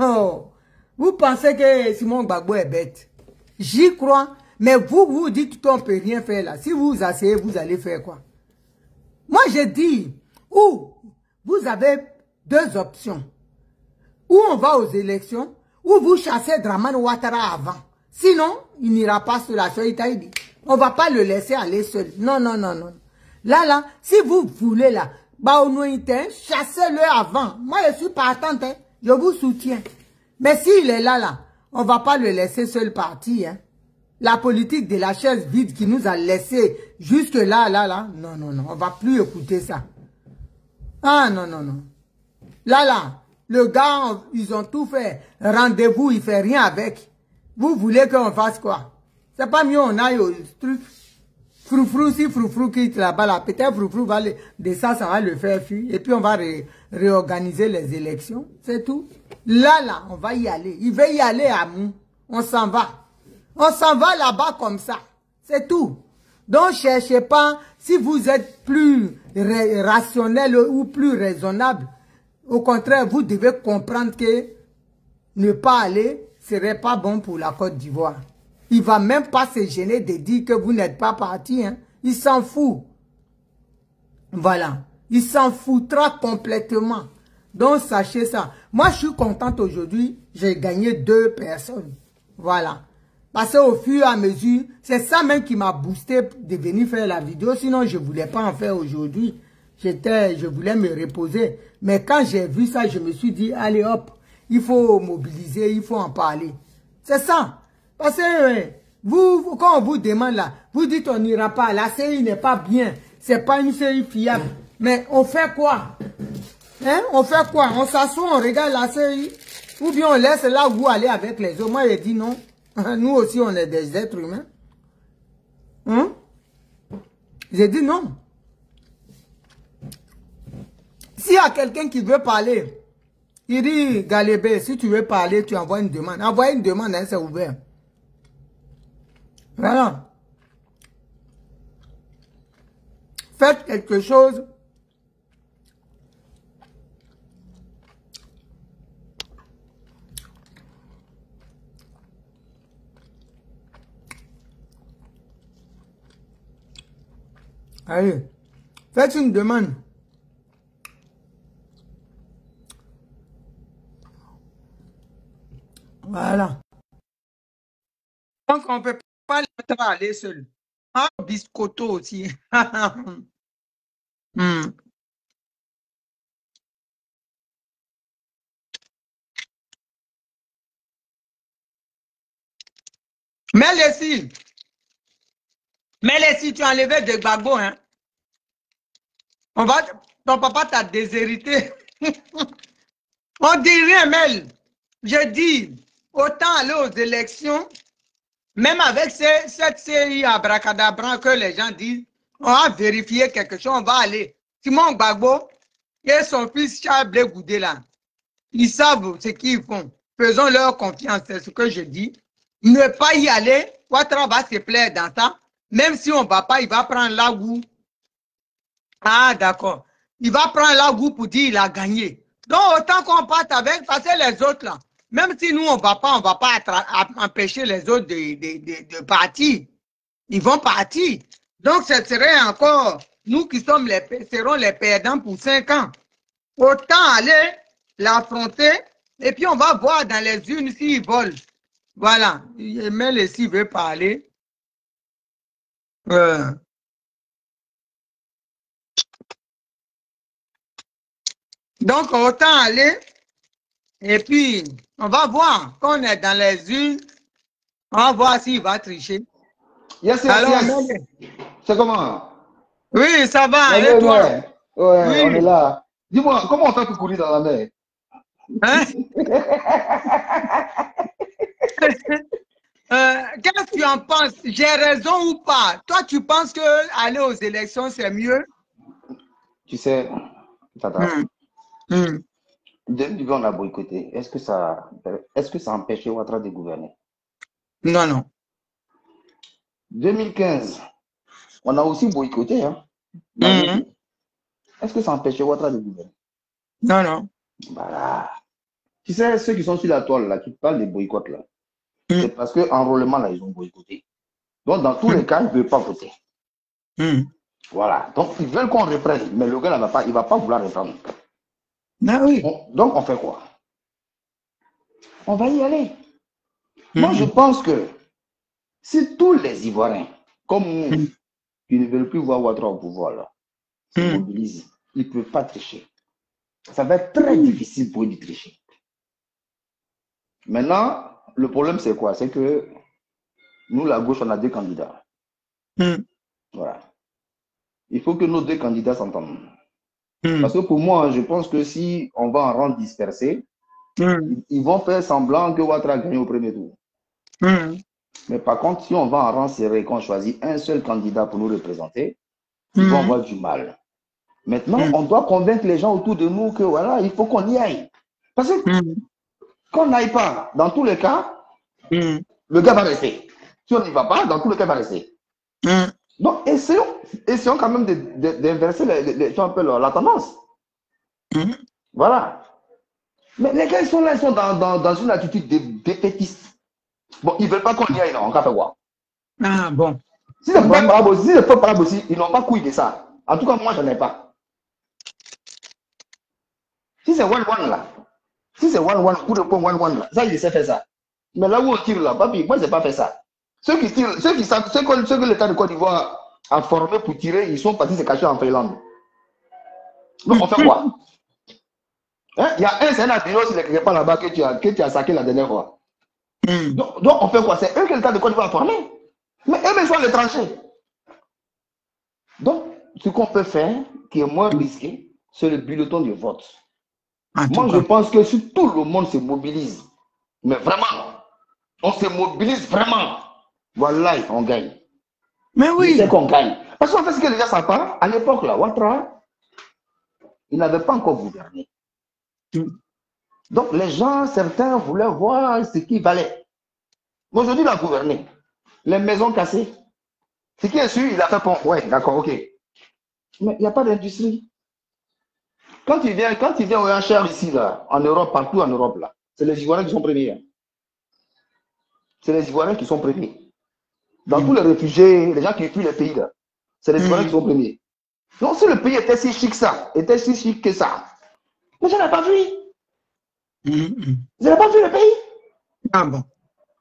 Oh. Vous pensez que Simon Gbagbo est bête? J'y crois. Mais vous dites qu'on ne peut rien faire là. Si vous vous asseyez, vous allez faire quoi? Moi, je dis, ou vous avez 2 options. Ou on va aux élections, ou vous chassez Dramane Ouattara avant. Sinon, il n'ira pas sur la Soïtaïdi. On ne va pas le laisser aller seul. Non, non, non, non. Là, si vous voulez là, chassez-le avant. Moi, je suis partante, hein. Je vous soutiens. Mais s'il est là, on ne va pas le laisser seul partir. Hein. La politique de la chaise vide qui nous a laissé jusque là, non, non, non, on ne va plus écouter ça. Ah, non, non, non. Là, le gars, ils ont tout fait. Rendez-vous, il ne fait rien avec. Vous voulez qu'on fasse quoi? C'est pas mieux, on aille au truc. Froufrou, si Froufrou quitte là-bas, là, peut-être Froufrou va ça va le faire fuir. Et puis on va réorganiser les élections. C'est tout. Là, on va y aller. Il veut y aller à nous. On s'en va. On s'en va là-bas comme ça. C'est tout. Donc, cherchez pas, si vous êtes plus rationnel ou plus raisonnable, au contraire, vous devez comprendre que ne pas aller serait pas bon pour la Côte d'Ivoire. Il va même pas se gêner de dire que vous n'êtes pas parti. Hein. Il s'en fout. Voilà. Il s'en foutra complètement. Donc, sachez ça. Moi, je suis contente aujourd'hui. J'ai gagné 2 personnes. Voilà. Parce qu'au fur et à mesure, c'est ça même qui m'a boosté de venir faire la vidéo. Sinon, je ne voulais pas en faire aujourd'hui. Je voulais me reposer. Mais quand j'ai vu ça, je me suis dit, allez hop, il faut mobiliser, il faut en parler. C'est ça. Parce que vous, quand on vous demande là, vous dites on n'ira pas, la CI n'est pas bien, c'est pas une CI fiable. Mais on fait quoi? Hein? On fait quoi? On s'assoit, on regarde la CI, ou bien on laisse là où vous allez avec les autres. Moi, je dis non. Nous aussi, on est des êtres humains. Hein? J'ai dit non. S'il y a quelqu'un qui veut parler, il dit, Galébé, si tu veux parler, tu envoies une demande. Envoyez une demande, hein, c'est ouvert. Voilà. Faites quelque chose. Allez. Faites une demande. Voilà. Donc, on ne peut pas laisser aller seul. Ah, biscotto aussi. Mais si tu as enlevé de Gbagbo, hein. Ton papa t'a déshérité. On dit rien, Mel. Je dis, autant aller aux élections, même avec cette série abracadabra que les gens disent, on va vérifier quelque chose, on va aller. Simon Gbagbo et son fils Charles Blé Goudé là, ils savent ce qu'ils font. Faisons leur confiance, c'est ce que je dis. Ne pas y aller, Ouattara va se plaire dans ça. Même si on ne va pas, il va prendre la goût. Ah, d'accord. Il va prendre la goût pour dire qu'il a gagné. Donc, autant qu'on parte avec, parce que les autres là, même si nous, on ne va pas empêcher les autres de partir. Ils vont partir. Donc, ce serait encore, nous qui serons les perdants pour 5 ans. Autant aller l'affronter, et puis on va voir dans les urnes s'ils volent. Voilà. Mais s'il veut parler. Donc, autant aller, et puis, on va voir, quand on est dans les urnes, on va voir s'il va tricher. Yes, yes, Alors, yes. C'est comment? Oui, ça va. Et toi? Ouais, on est Oui. là. Dis-moi, comment on fait pour courir dans la mer? Hein? Qu'est-ce que tu en penses? J'ai raison ou pas? Toi, tu penses que aller aux élections, c'est mieux? Tu sais, Tata, Hmm, hmm. depuis qu'on a boycotté, est-ce que ça a empêché Ouattara de gouverner? Non, non. 2015, on a aussi boycotté, hein, malgré Hmm, tout. Est-ce que ça a empêché Ouattara de gouverner? non, non. Voilà. Tu sais, ceux qui sont sur la toile, là, qui parlent des boycotts, là, Hmm, c'est parce que enrôlement, là, ils ont boycotté. Donc, dans tous hmm, les cas, ils ne veulent pas voter. hmm. Voilà. Donc, ils veulent qu'on reprenne. Mais le gars, là, il ne va pas vouloir reprendre. Ah oui. Donc, on fait quoi? On va y aller. Moi, je Hmm, pense que si tous les Ivoiriens, comme nous, hmm, qui ne veulent plus voir Ouattara au pouvoir, là, se hmm. mobilisent, ils ne peuvent pas tricher. Ça va être très Hmm, difficile pour eux de tricher. Maintenant, le problème, c'est quoi? C'est que nous, la gauche, on a deux candidats. hmm, Voilà. Il faut que nos deux candidats s'entendent. hmm, Parce que pour moi, je pense que si on va en rang dispersé, hmm, ils vont faire semblant que Ouattara a gagné au premier tour. hmm, Mais par contre, si on va en rang serré, qu'on choisit un seul candidat pour nous représenter, ils vont hmm, avoir du mal. Maintenant, hmm, on doit convaincre les gens autour de nous que voilà, il faut qu'on y aille. Parce que hmm, qu'on n'aille pas, dans tous les cas, hmm, le gars va rester. Si on n'y va pas, dans tous les cas, il va rester. hmm, Donc, essayons quand même d'inverser la tendance. hmm. Voilà. Mais les gars, ils sont là, ils sont dans une attitude défaitiste. Bon, ils ne veulent pas qu'on y aille, non, on va faire quoi? Ah bon. Si c'est pas Ben, par aussi, si c'est pas par aussi, ils n'ont pas couillé de ça. En tout cas, moi, je n'en ai pas. Si c'est one-one là, si c'est one-one, coup de poing one-one là, ça, il sait faire ça. Mais là où on tire là, papi, moi, je n'ai pas fait ça. Ceux qui tirent, ceux qui savent, ceux que l'État de Côte d'Ivoire a formé pour tirer, ils sont partis se cacher en Finlande. Donc, on fait quoi? Hein? Il y a un Sénat aussi quelque part là-bas que tu as saqué la dernière fois. hmm. Donc, on fait quoi? C'est eux que l'État de Côte d'Ivoire a formé. Mais eux-mêmes sont à l'étranger. Donc, ce qu'on peut faire, qui est moins risqué, c'est le bulletin de vote. En tout Moi, je cas. pense que si tout le monde se mobilise, mais vraiment, on se mobilise vraiment, voilà, on gagne. Mais Je sais oui. qu'on gagne. Parce qu'en fait, ce que les gens savent pas, à l'époque, là, Ouattara, il n'avait pas encore gouverné. Hmm, Donc, les gens, certains voulaient voir ce qu'il valait. Mais aujourd'hui, il a gouverné. Les maisons cassées. Ce qui est sûr, il a fait pont. Ouais, d'accord, ok. Mais il n'y a pas d'industrie. Quand il vient au HR ici, là, en Europe, partout en Europe, là, c'est les Ivoiriens qui sont premiers. Hein. C'est les Ivoiriens qui sont premiers. Dans tous hmm, les réfugiés, les gens qui fuient les pays, là, c'est les Ivoiriens qui hmm, sont premiers. Donc, si le pays était si chic ça, était si chic que ça, les gens n'ont pas fui. hmm, hmm. Ils n'ont pas fui le pays. Ah bon.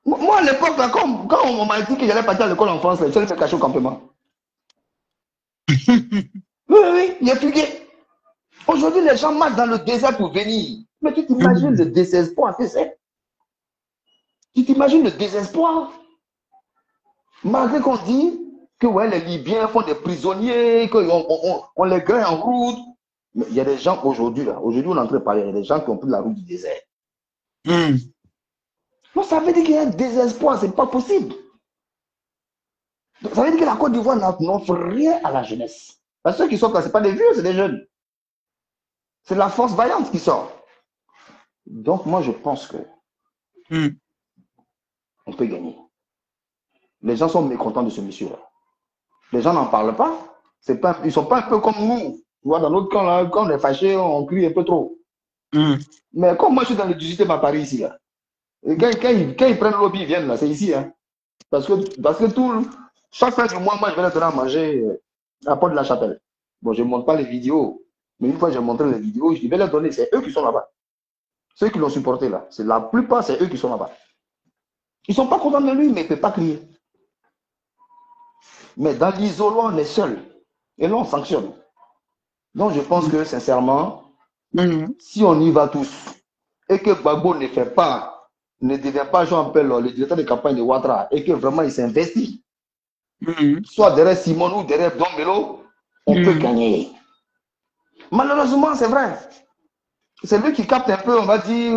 Moi, à l'époque, quand on m'a dit que j'allais partir à l'école en France, j'allais me cacher au campement. Oui, oui, oui, il est fugué. Aujourd'hui, les gens marchent dans le désert pour venir. Mais tu t'imagines Hmm, le désespoir que c'est? Tu t'imagines le désespoir? Malgré qu'on dit que ouais, les Libyens font des prisonniers, qu'on les graine en route. Mais il y a des gens aujourd'hui, là, aujourd'hui on est en train de parler, il y a des gens qui ont pris la route du désert. hmm. Donc ça veut dire qu'il y a un désespoir, c'est pas possible. Donc, ça veut dire que la Côte d'Ivoire n'offre rien à la jeunesse. Parce que ceux qui sortent là, ce n'est pas des vieux, c'est des jeunes. C'est la force vaillante qui sort. Donc moi je pense que Hmm. on peut gagner. Les gens sont mécontents de ce monsieur-là. Les gens n'en parlent pas. Pas. Ils ne sont pas un peu comme nous. Tu vois, dans notre camp, là, quand on est fâché, on crie un peu trop. Hmm. Mais comme moi, je suis dans le 18e à Paris, ici, là. Et quand ils prennent le lobby, ils viennent, là, c'est ici. Hein. Parce que chaque fin du mois, moi, je vais leur donner à manger à Port de la Chapelle. Bon, je ne montre pas les vidéos. Mais une fois j'ai montré les vidéos, je vais leur donner. C'est eux qui sont là-bas. Ceux qui l'ont supporté, là. La plupart, c'est eux qui sont là-bas. Ils ne sont pas contents de lui, mais ils ne peuvent pas crier. Mais dans l'isolement, on est seul. Et là, on sanctionne. Donc, je pense que, sincèrement, Hmm. si on y va tous, et que Gbagbo ne devient pas, Jean-Appel, le directeur de campagne de Ouattara, et que vraiment il s'investit, Hmm. soit derrière Simon ou derrière Don Melo, on peut Hmm. gagner. Malheureusement, c'est vrai. C'est lui qui capte un peu, on va dire,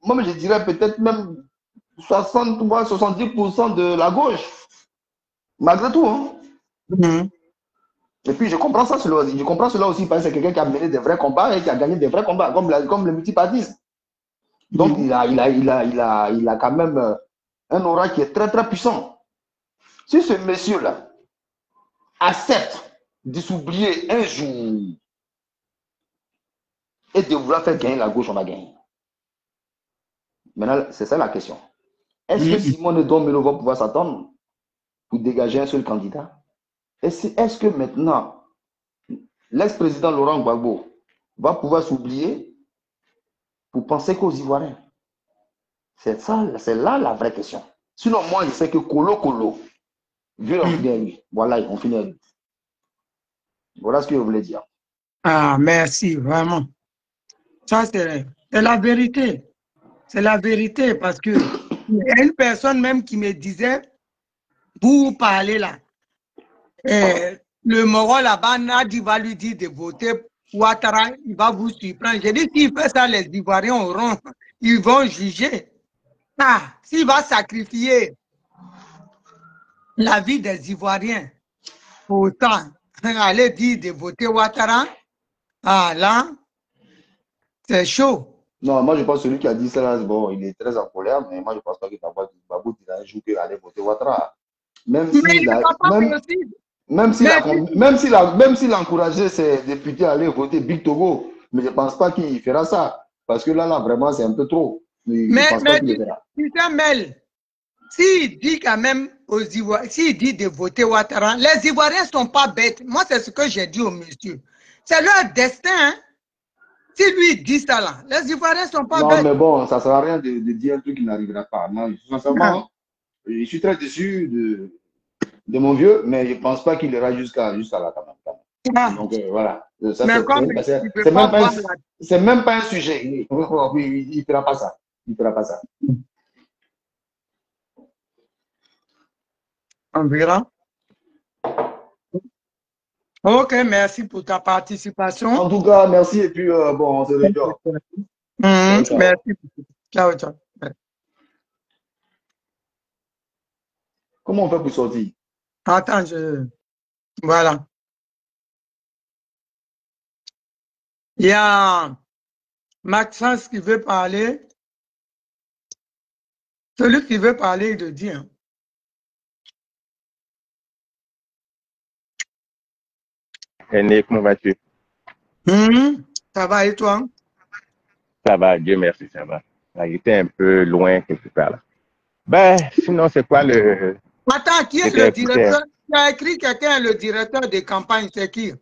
moi je dirais peut-être même 60 ou 70% de la gauche. Malgré tout. Hein. Mhm. Et puis je comprends ça, je comprends cela aussi parce que c'est quelqu'un qui a mené des vrais combats et qui a gagné des vrais combats, comme le multipartisme. Donc Mhm. il a quand même un aura qui est très très puissant. Si ce monsieur-là accepte de s'oublier un jour et de vouloir faire gagner la gauche, on va gagner. Maintenant, c'est ça la question. Est-ce que Mhm. Simone Dombelo va pouvoir s'attendre pour dégager un seul candidat? Est-ce que maintenant, l'ex-président Laurent Gbagbo va pouvoir s'oublier pour penser qu'aux Ivoiriens? C'est ça, c'est là la vraie question. Sinon, moi, je sais que Colo, Dieu en finit à lui. Voilà, on finit à lui. Voilà ce que je voulais dire. Ah, merci, vraiment. Ça, c'est la vérité. C'est la vérité parce que il y a une personne même qui me disait, pour parler là, le Moro là-bas, Nadi va lui dire de voter Ouattara, il va vous surprendre. J'ai dit, s'il fait ça, les Ivoiriens auront, ils vont juger. Ah, s'il va sacrifier la vie des Ivoiriens, autant aller dire de voter Ouattara, ah là, c'est chaud. Non, moi, je pense que celui qui a dit ça, bon, il est très en colère, mais moi, je ne pense pas que Babou dira un jour qu'il allait voter Ouattara. Même Mais s'il il n'est a, pas possible. Mais même s'il a encouragé ses députés à aller voter Big Togo, mais je ne pense pas qu'il fera ça. Parce que là, vraiment, c'est un peu trop. Je ne pense pas qu'il le fera. tu sais, Mel, s'il dit quand même aux Ivoiriens, s'il dit de voter Ouattara, les Ivoiriens ne sont pas bêtes. Moi, c'est ce que j'ai dit au monsieur. C'est leur destin. Hein? Si lui dit ça là, les Ivoiriens ne sont pas Non, bêtes. mais bon, ça ne sert à rien de dire un truc qui n'arrivera pas. Moi, Ah. sincèrement, je suis très déçu de mon vieux, mais je ne pense pas qu'il ira jusqu'à là quand même. Ah. Donc voilà, ça Mais comme il ne veut pas voir la... c'est même pas un sujet. Il ne fera pas ça. Il fera pas ça. On verra. Ok, merci pour ta participation. En tout cas, merci et puis bon, on se rejoint. Ciao, ciao. Merci. Ciao, ciao. Comment on fait pour sortir? Attends, voilà. Il y a Maxence qui veut parler. Celui qui veut parler, il le dit. Hein. René, comment vas-tu? Ça va et toi? Ça va, Dieu merci, ça va. Là, il était un peu loin quelque part là. Ben, sinon, c'est quoi le... Attends, qui est le directeur? Tu as écrit quelqu'un, le directeur de campagne, c'est qui?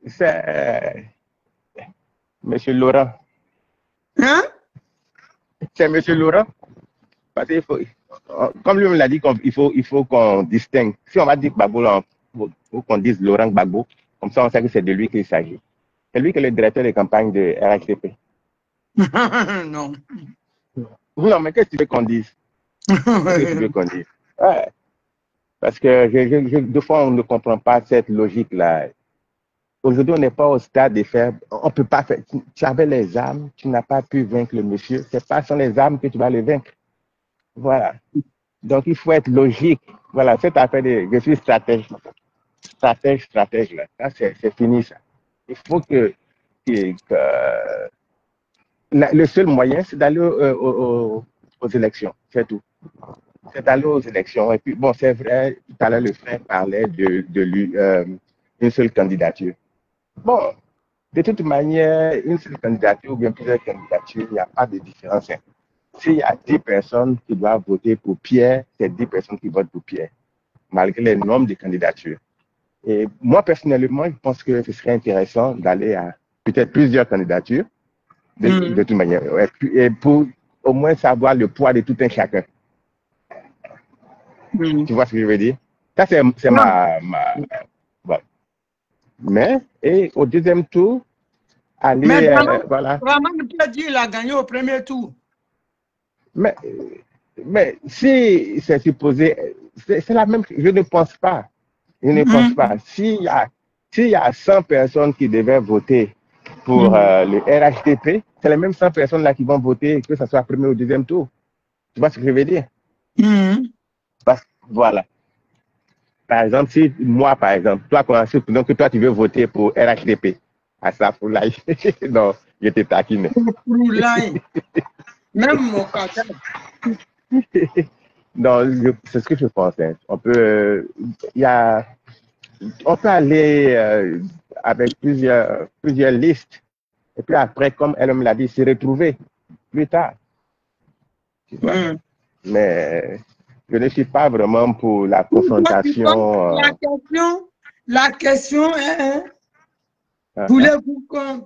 C'est Monsieur Laurent. Hein? C'est Monsieur Laurent. Parce qu'il faut, comme lui me l'a dit, il faut qu'on distingue. Si on va dire Gbagbo, il faut qu'on dise Laurent Gbagbo. Comme ça, on sait que c'est de lui qu'il s'agit. C'est lui qui est le directeur de campagne de RHDP. Non. Non, mais qu'est-ce que tu veux qu'on dise? Qu'est-ce que tu veux qu'on dise? Ouais. Parce que deux fois, on ne comprend pas cette logique-là. Aujourd'hui, on n'est pas au stade de faire. On ne peut pas faire. Tu avais les armes, tu n'as pas pu vaincre le monsieur. Ce n'est pas sans les armes que tu vas le vaincre. Voilà. Donc, il faut être logique. Voilà, cette affaire de. Je suis stratège. Stratège, là. Ça, c'est fini, ça. Il faut le seul moyen, c'est d'aller aux élections. C'est tout. C'est d'aller aux élections. Et puis, bon, c'est vrai, tout à l'heure, le frère parlait de lui, une seule candidature. Bon, de toute manière, une seule candidature ou bien plusieurs candidatures, il n'y a pas de différence. Hein. S'il y a 10 personnes qui doivent voter pour Pierre, c'est 10 personnes qui votent pour Pierre, malgré le nombre de candidatures. Et moi, personnellement, je pense que ce serait intéressant d'aller à peut-être plusieurs candidatures, de toute manière, et pour au moins savoir le poids de tout un chacun. Tu vois ce que je veux dire? Ça, c'est bon. Mais, et au deuxième tour, aller, mais voilà. Vraiment, tu as dit qu'il a gagné au premier tour. Mais si c'est supposé, c'est la même, je ne pense pas. Je ne pense pas. s'il y a 100 personnes qui devaient voter pour le RHDP, c'est les mêmes 100 personnes-là qui vont voter, que ce soit premier ou deuxième tour. Tu vois ce que je veux dire? Voilà. Par exemple, si moi, par exemple, toi, donc, toi, tu veux voter pour RHDP, à Safoulaï, non, je te taquine. Même mon cartel. Non, c'est ce que je pense. Hein. On peut aller avec plusieurs listes. Et puis après, comme elle me l'a dit, se retrouver plus tard. Tu vois? Mais je ne suis pas vraiment pour la confrontation. La question est,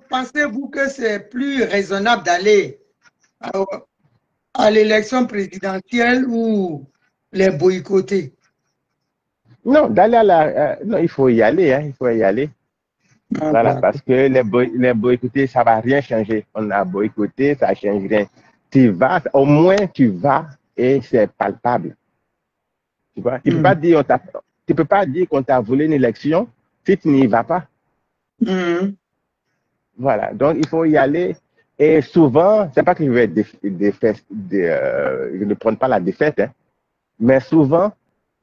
pensez-vous que c'est plus raisonnable d'aller à l'élection présidentielle ou les boycotter? Non, non, il faut y aller, hein, il faut y aller. Voilà, parce que les boycotter, ça ne va rien changer. On a boycotté, ça ne change rien. Tu vas, au moins tu vas et c'est palpable. Tu vois, tu ne peux pas dire qu'on t'a volé une élection si tu n'y vas pas. Voilà, donc il faut y aller. Et souvent, c'est pas que je vais je ne prends pas la défaite, hein, mais souvent,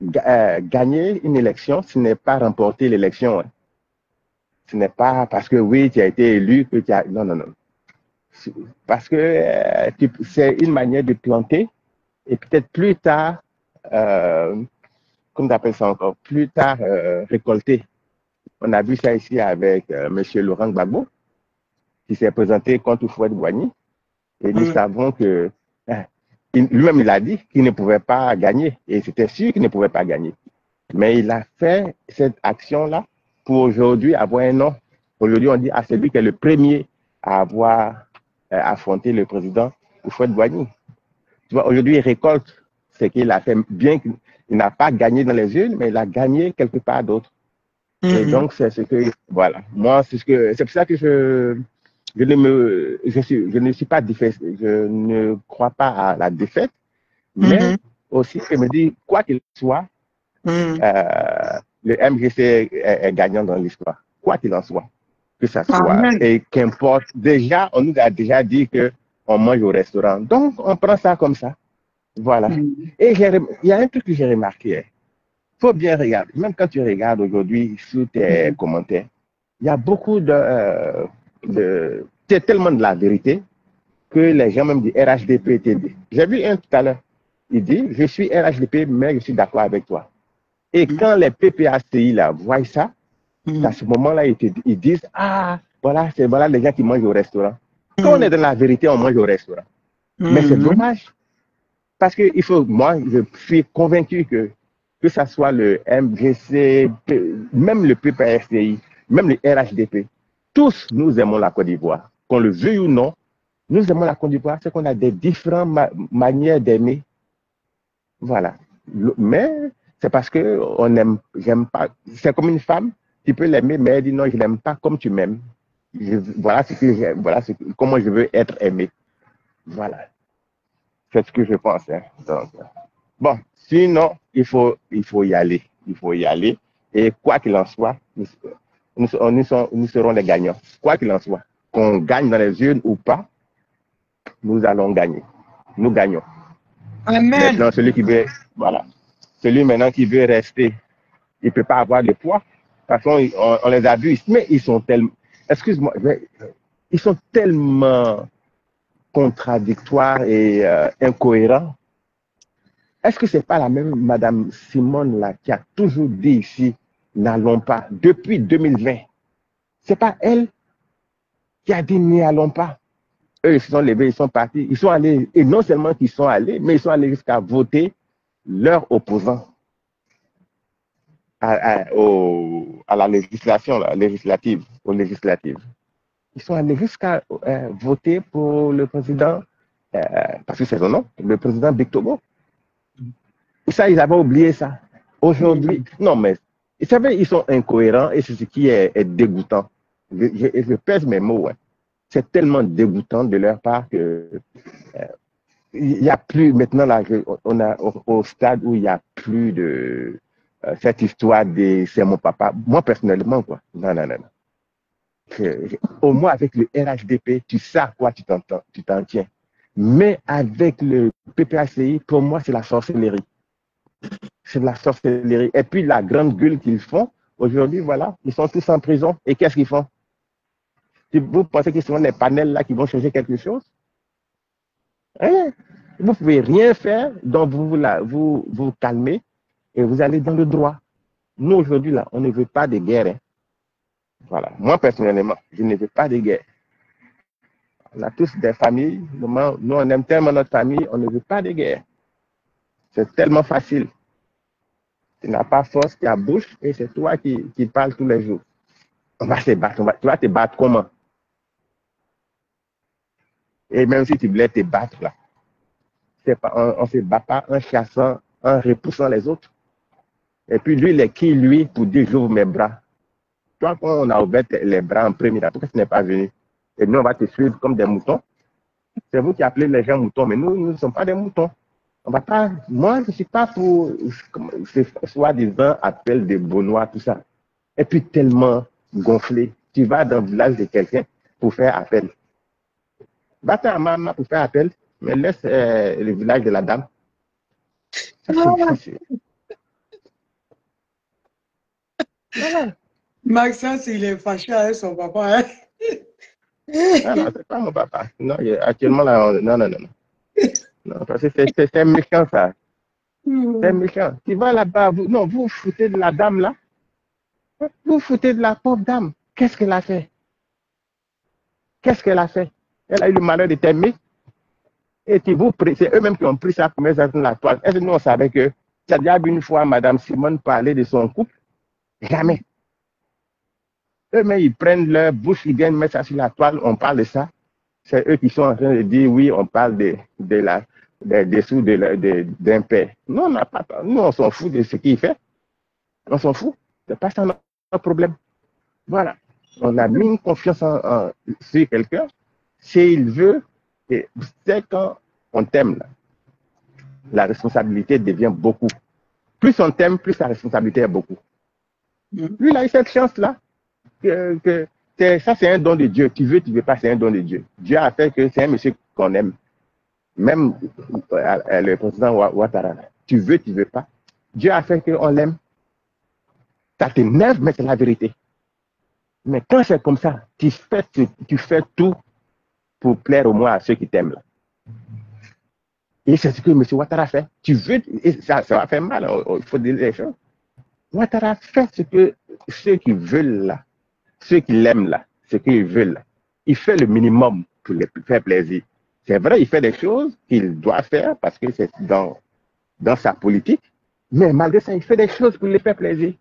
gagner une élection, ce n'est pas remporter l'élection. Hein. Ce n'est pas parce que oui, tu as été élu que tu as... Non, non, non. Parce que c'est une manière de planter et peut-être plus tard, comment tu appelles ça encore, plus tard récolter. On a vu ça ici avec M. Laurent Gbagbo, qui s'est présenté contre Houphouët-Boigny. Et nous savons que lui-même, il a dit qu'il ne pouvait pas gagner. Et c'était sûr qu'il ne pouvait pas gagner. Mais il a fait cette action-là pour aujourd'hui avoir un nom. Aujourd'hui, on dit à celui qui est le premier à avoir affronté le président Houphouët-Boigny. Tu vois, aujourd'hui, il récolte ce qu'il a fait. Bien qu'il n'a pas gagné dans les urnes, mais il a gagné quelque part d'autre. Et donc, c'est ce que, voilà. Moi, c'est pour ça que je ne suis pas défaite, je ne crois pas à la défaite, mais aussi, je me dis, quoi qu'il soit, le MGC est gagnant dans l'histoire, quoi qu'il en soit, que ça soit, et qu'importe. Déjà, on nous a déjà dit qu'on mange au restaurant, donc on prend ça comme ça, voilà. Et il y a un truc que j'ai remarqué, il faut bien regarder, même quand tu regardes aujourd'hui sous tes commentaires, il y a beaucoup c'est tellement de la vérité que les gens même du RHDP TD. J'ai vu un tout à l'heure. Il dit, je suis RHDP, mais je suis d'accord avec toi. Et quand les PPACI là voient ça, à ce moment-là, ils disent, ah, voilà les gens qui mangent au restaurant. Quand on est dans la vérité, on mange au restaurant. Mais c'est dommage. Parce que moi, je suis convaincu que ça soit le MGC, même le PPACI, même le RHDP, tous nous aimons la Côte d'Ivoire. Qu'on le veuille ou non, nous aimons la Côte d'Ivoire, c'est qu'on a des différentes manières d'aimer. Voilà. Mais c'est parce que j'aime pas. C'est comme une femme, tu peux l'aimer, mais elle dit non, je l'aime pas comme tu m'aimes. Voilà comment je veux être aimé. Voilà. C'est ce que je pense. Hein. Donc, bon, sinon, il faut y aller. Il faut y aller. Et quoi qu'il en soit, nous serons les gagnants. Quoi qu'il en soit, qu'on gagne dans les urnes ou pas, nous allons gagner. Nous gagnons. Amen. Maintenant, celui maintenant qui veut rester, il ne peut pas avoir de poids. De toute façon, on les abuse. Mais ils sont tellement, excuse-moi, ils sont tellement contradictoires et incohérents. Est-ce que ce n'est pas la même Madame Simone là, qui a toujours dit ici, n'allons pas, depuis 2020? Ce n'est pas elle qui a dit n'allons pas. Eux, ils se sont levés, ils sont partis, ils sont allés, et non seulement qu'ils sont allés, mais ils sont allés jusqu'à voter leurs opposants à la législation, aux législatives. Ils sont allés jusqu'à voter pour le président, parce que c'est son nom, le président Bictogo. Ça, ils avaient oublié ça. Aujourd'hui, non, mais vous savez, ils sont incohérents et c'est ce qui est dégoûtant. Je pèse mes mots. Hein. C'est tellement dégoûtant de leur part que il n'y a plus, maintenant, là, on a au stade où il n'y a plus de cette histoire de c'est mon papa. Moi, personnellement, quoi. Non, non, non. Au moins, avec le RHDP, tu sais à quoi tu t'en tiens. Mais avec le PPACI, pour moi, c'est la sorcellerie. C'est de la sorcellerie. Et puis, la grande gueule qu'ils font, aujourd'hui, voilà, ils sont tous en prison. Et qu'est-ce qu'ils font? Si vous pensez que ce sont les panels là qui vont changer quelque chose? Rien. Vous ne pouvez rien faire, donc vous calmez et vous allez dans le droit. Nous, aujourd'hui, là, on ne veut pas de guerre. Hein. Voilà. Moi, personnellement, je ne veux pas de guerre. On a tous des familles. Nous, on aime tellement notre famille, on ne veut pas de guerre. C'est tellement facile. Tu n'as pas force, tu as bouche et c'est toi qui parles tous les jours. On va se battre. Tu vas te battre comment? Et même si tu voulais te battre, là, on ne se bat pas en chassant, en repoussant les autres. Et puis lui, il est qui, lui, pour dire j'ouvre mes bras? Toi, quand on a ouvert les bras en premier, pourquoi tu n'es pas venu? Et nous, on va te suivre comme des moutons. C'est vous qui appelez les gens moutons, mais nous ne sommes pas des moutons. On va pas, moi, je ne suis pas pour ce soi-disant appel de Benoît, tout ça. Et puis tellement gonflé. Tu vas dans le village de quelqu'un pour faire appel. Va à maman pour faire appel, mais laisse le village de la dame. Ça, c'est voilà. Maxence, il est fâché avec son papa. Hein? Non, non, c'est pas mon papa. Non, actuellement, là, non, non, non. Non, parce que c'est méchant, ça. C'est méchant. Tu vas là-bas, vous foutez de la dame, là. Vous foutez de la pauvre dame. Qu'est-ce qu'elle a fait? Qu'est-ce qu'elle a fait? Elle a eu le malheur de t'aimer. Et c'est eux-mêmes qui ont pris sa promesse dans la toile. Est-ce que nous, on savait que ça a déjà vu une fois Madame Simone parler de son couple? Jamais. Eux-mêmes, ils prennent leur bouche, ils viennent mettre ça sur la toile, on parle de ça. C'est eux qui sont en train de dire, oui, on parle des dessous d'un père. Nous, on s'en fout de ce qu'il fait. On s'en fout. C'est pas ça notre problème. Voilà. On a mis une confiance sur quelqu'un. S'il veut, c'est quand on t'aime, la responsabilité devient beaucoup. Plus on t'aime, plus la responsabilité est beaucoup. Lui, il a eu cette chance-là. Ça, c'est un don de Dieu. Tu veux pas, c'est un don de Dieu. Dieu a fait que c'est un monsieur qu'on aime. Même le président Ouattara. Tu veux pas. Dieu a fait qu'on l'aime. Ça t'énerve, mais c'est la vérité. Mais quand c'est comme ça, tu fais tout pour plaire au moins à ceux qui t'aiment. Là. Et c'est ce que M. Ouattara fait. Et ça va faire mal, il faut dire les choses. Ouattara fait ce que ceux qui veulent là, ceux qui l'aiment là, ce qu'ils veulent là. Il fait le minimum pour les faire plaisir. C'est vrai, il fait des choses qu'il doit faire parce que c'est dans sa politique, mais malgré ça, il fait des choses pour les faire plaisir.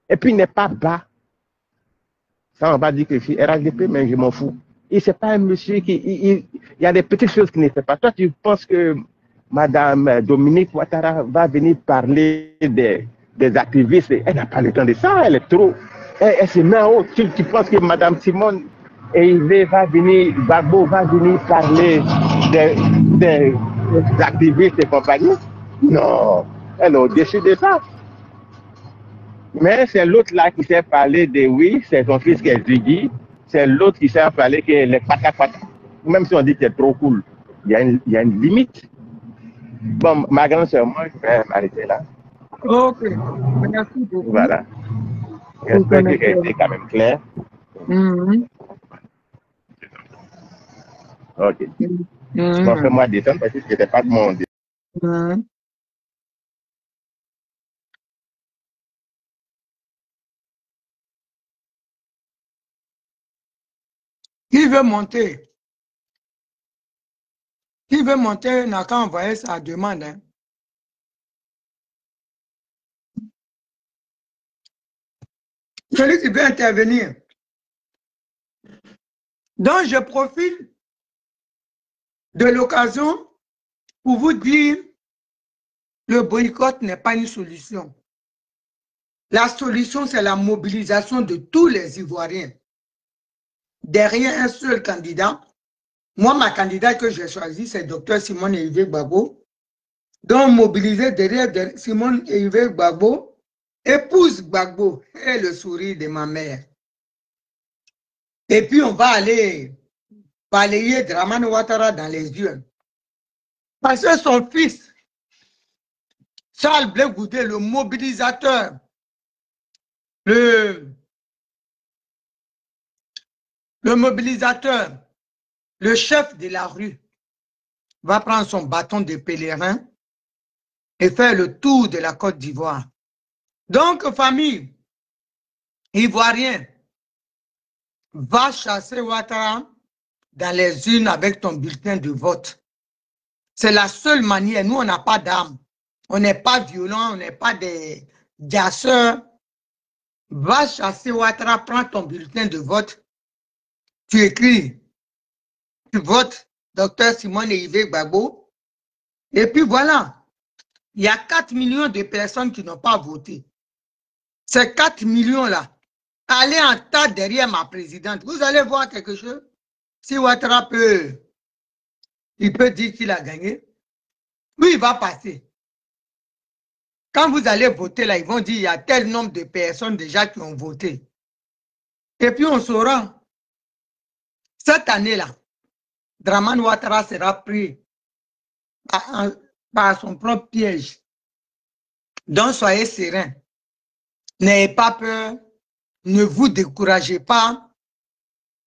Et puis, il n'est pas bas. Ça, on va dire que je suis RHDP, mais je m'en fous. Et c'est pas un monsieur il y a des petites choses qu'il ne fait pas. Toi, tu penses que Madame Dominique Ouattara va venir parler des activistes. Elle n'a pas le temps de ça, elle est trop. Elle se met en haut. Tu penses que Madame Simone Gbagbo va venir parler des activistes et compagnie? Non, elle est au-dessus de ça. Mais c'est l'autre là qui sait parler de oui, c'est son fils qui est Ziggy. C'est l'autre qui sait parler que les patak. Même si on dit que c'est trop cool, il y a une limite. Bon, ma grande soeur, moi, je vais m'arrêter là. Ok, merci beaucoup. Voilà. J'espère que j'ai été quand même clair. Ok. Bon, fais-moi descendre parce que je n'étais pas de mon descendre. Qui veut monter? Qui veut monter n'a qu'à envoyer sa demande. Hein. Celui qui veut intervenir. Donc, je profite de l'occasion pour vous dire le boycott n'est pas une solution. La solution, c'est la mobilisation de tous les Ivoiriens. Derrière un seul candidat, moi, ma candidate que j'ai choisie, c'est Dr Simone Hervé Gbagbo. Donc, mobiliser derrière Simone Hervé Gbagbo épouse Gbagbo et le sourire de ma mère. Et puis on va aller balayer Dramane Ouattara dans les yeux. Parce que son fils, Charles Blé Goudé, le mobilisateur, le mobilisateur, le chef de la rue, va prendre son bâton de pèlerin et faire le tour de la Côte d'Ivoire. Donc, famille ivoirienne, va chasser Ouattara dans les urnes avec ton bulletin de vote. C'est la seule manière. Nous, on n'a pas d'armes. On n'est pas violents, on n'est pas des gasseurs. Va chasser Ouattara, prends ton bulletin de vote. Tu écris, tu votes Dr Simone Yves Gbagbo. Et puis voilà, il y a 4 millions de personnes qui n'ont pas voté. Ces 4 millions-là, allez en tas derrière ma présidente. Vous allez voir quelque chose. Si Ouattara il peut dire qu'il a gagné, oui, il va passer. Quand vous allez voter là, ils vont dire il y a tel nombre de personnes déjà qui ont voté. Et puis on saura. Cette année-là, Dramane Ouattara sera pris par son propre piège. Donc soyez sereins. N'ayez pas peur. Ne vous découragez pas.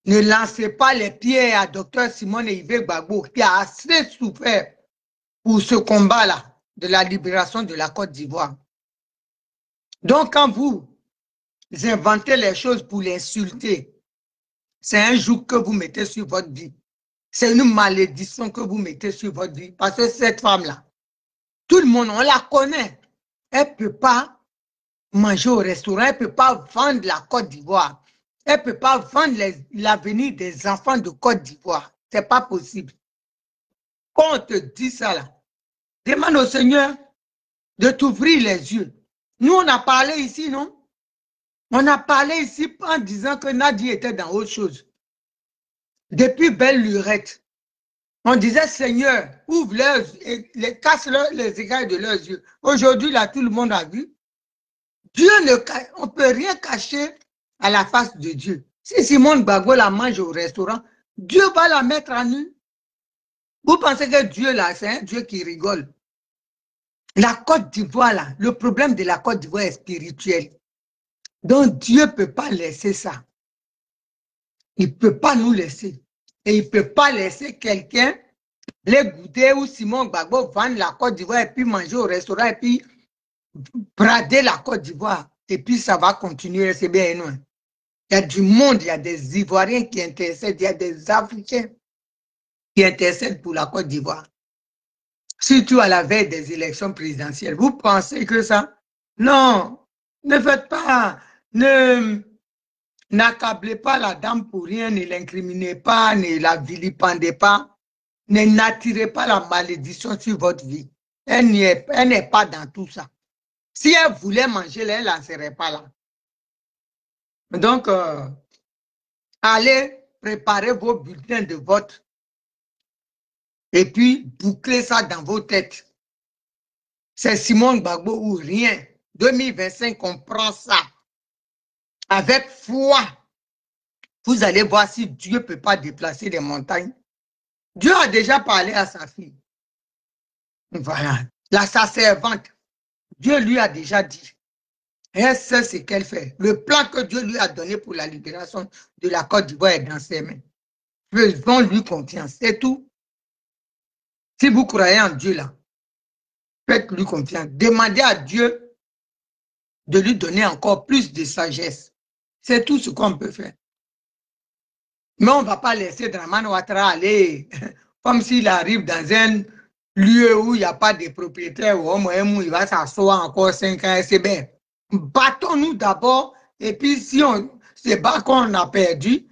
Ne lancez pas les pieds à Dr Simone Yves Gbagbo qui a assez souffert pour ce combat-là de la libération de la Côte d'Ivoire. Donc quand vous inventez les choses pour l'insulter, c'est un joug que vous mettez sur votre vie. C'est une malédiction que vous mettez sur votre vie. Parce que cette femme-là, tout le monde, on la connaît. Elle ne peut pas manger au restaurant, elle ne peut pas vendre la Côte d'Ivoire. Elle ne peut pas vendre l'avenir des enfants de Côte d'Ivoire. Ce n'est pas possible. Quand on te dit ça là, demande au Seigneur de t'ouvrir les yeux. Nous, on a parlé ici, non? On a parlé ici en disant que Nadi était dans autre chose. Depuis belle lurette, on disait, Seigneur, ouvre casse-leur les écailles de leurs yeux. Aujourd'hui, là, tout le monde a vu. Dieu on ne peut rien cacher à la face de Dieu. Si Simone Gbagbo la mange au restaurant, Dieu va la mettre à nu. Vous pensez que Dieu, là, c'est un Dieu qui rigole. La Côte d'Ivoire, là, le problème de la Côte d'Ivoire est spirituel. Donc, Dieu ne peut pas laisser ça. Il ne peut pas nous laisser. Et il ne peut pas laisser quelqu'un, les Goudé ou Simone Gbagbo, vendre la Côte d'Ivoire et puis manger au restaurant et puis brader la Côte d'Ivoire. Et puis, ça va continuer, c'est bien énorme. Il y a du monde, il y a des Ivoiriens qui intercèdent, il y a des Africains qui intercèdent pour la Côte d'Ivoire. Surtout à la veille des élections présidentielles. Vous pensez que ça? Non, ne faites pas, n'accablez pas la dame pour rien, ne l'incriminez pas, ne la vilipendez pas, n'attirez pas la malédiction sur votre vie. Elle n'est pas dans tout ça. Si elle voulait manger, elle n'en serait pas là. Donc, allez préparer vos bulletins de vote et puis bouclez ça dans vos têtes. C'est Simone Gbagbo ou rien. 2025, on prend ça. Avec foi, vous allez voir si Dieu ne peut pas déplacer les montagnes. Dieu a déjà parlé à sa fille. Voilà. Sa servante. Dieu lui a déjà dit. Elle sait ce qu'elle fait. Le plan que Dieu lui a donné pour la libération de la Côte d'Ivoire est dans ses mains. Faisons lui confiance. C'est tout. Si vous croyez en Dieu là, faites-lui confiance. Demandez à Dieu de lui donner encore plus de sagesse. C'est tout ce qu'on peut faire. Mais on ne va pas laisser Dramane Ouattara aller comme s'il arrive dans un lieu où il n'y a pas de propriétaire ou où il va s'asseoir encore 5 ans, c'est bien. Battons-nous d'abord et puis si on se bat qu'on a perdu,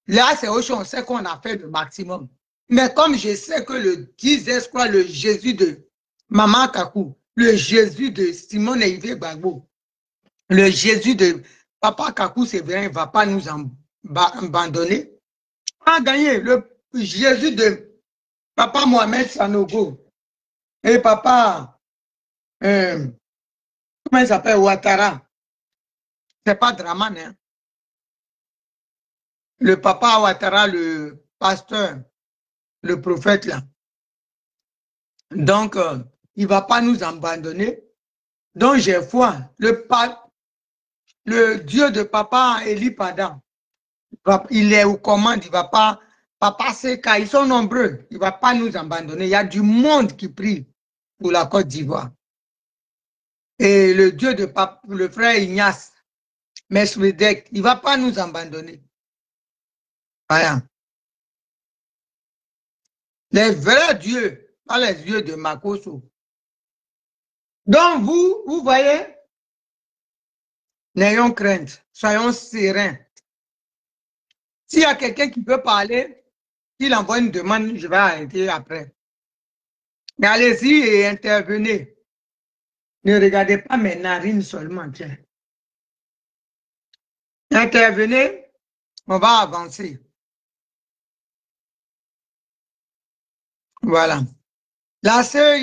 là c'est autre chose, on sait qu'on a fait le maximum. Mais comme je sais que le disait quoi, le Jésus de Maman Kakou, le Jésus de Simone Yves Gbagbo, le Jésus de Papa Kakou, c'est vrai, il ne va pas nous abandonner. A gagné le Jésus de Papa Mohamed Sanogo et Papa, comment il s'appelle, Ouattara. C'est pas Draman, hein. Le papa Ouattara, le pasteur, le prophète là. Donc, il ne va pas nous abandonner. Donc, j'ai foi. Le Dieu de papa Eli Pada, il est aux commandes, il ne va pas, papa Seka, ils sont nombreux, il ne va pas nous abandonner. Il y a du monde qui prie pour la Côte d'Ivoire. Et le Dieu de papa, le frère Ignace, Mesvedek, il ne va pas nous abandonner. Voilà. Les vrais dieux, pas les dieux de Makoso. Donc, vous voyez, n'ayons crainte, soyons sereins. S'il y a quelqu'un qui peut parler, s'il envoie une demande, je vais arrêter après. Mais allez-y et intervenez. Ne regardez pas mes narines seulement. Tiens. Intervenez, on va avancer. Voilà. La sœur,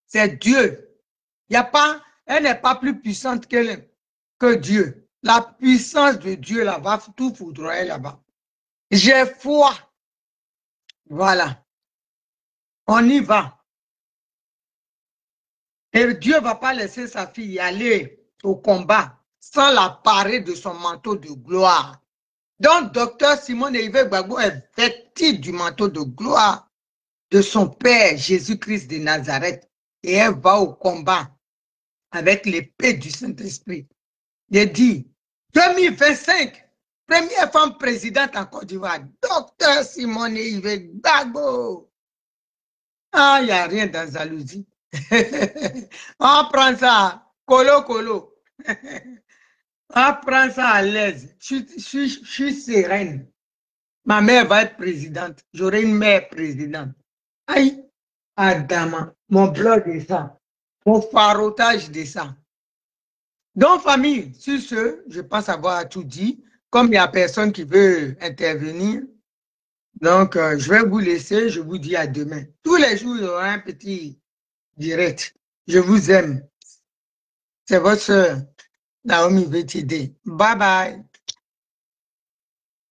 c'est Dieu. Il y a pas, elle n'est pas plus puissante que Dieu. La puissance de Dieu là va tout foudroyer là-bas. J'ai foi. Voilà. On y va. Et Dieu ne va pas laisser sa fille aller au combat sans la parer de son manteau de gloire. Donc, docteur Simone Yves Gbagbo est vêtu du manteau de gloire de son Père Jésus-Christ de Nazareth. Et elle va au combat avec l'épée du Saint-Esprit. Il dit, 2025, première femme présidente en Côte d'Ivoire, docteur Simone Yves Gbagbo. Ah, il n'y a rien dans jalousie. On prend ça, colo. On prend ça à l'aise. Je suis sereine. Ma mère va être présidente. J'aurai une mère présidente. Aïe, Adama, mon blog est ça. Mon farotage de ça. Donc, famille, sur ce, je pense avoir tout dit. Comme il n'y a personne qui veut intervenir, donc je vais vous laisser. Je vous dis à demain. Tous les jours, il y aura un petit direct. Je vous aime. C'est votre soeur, Naomi VTD. Bye bye.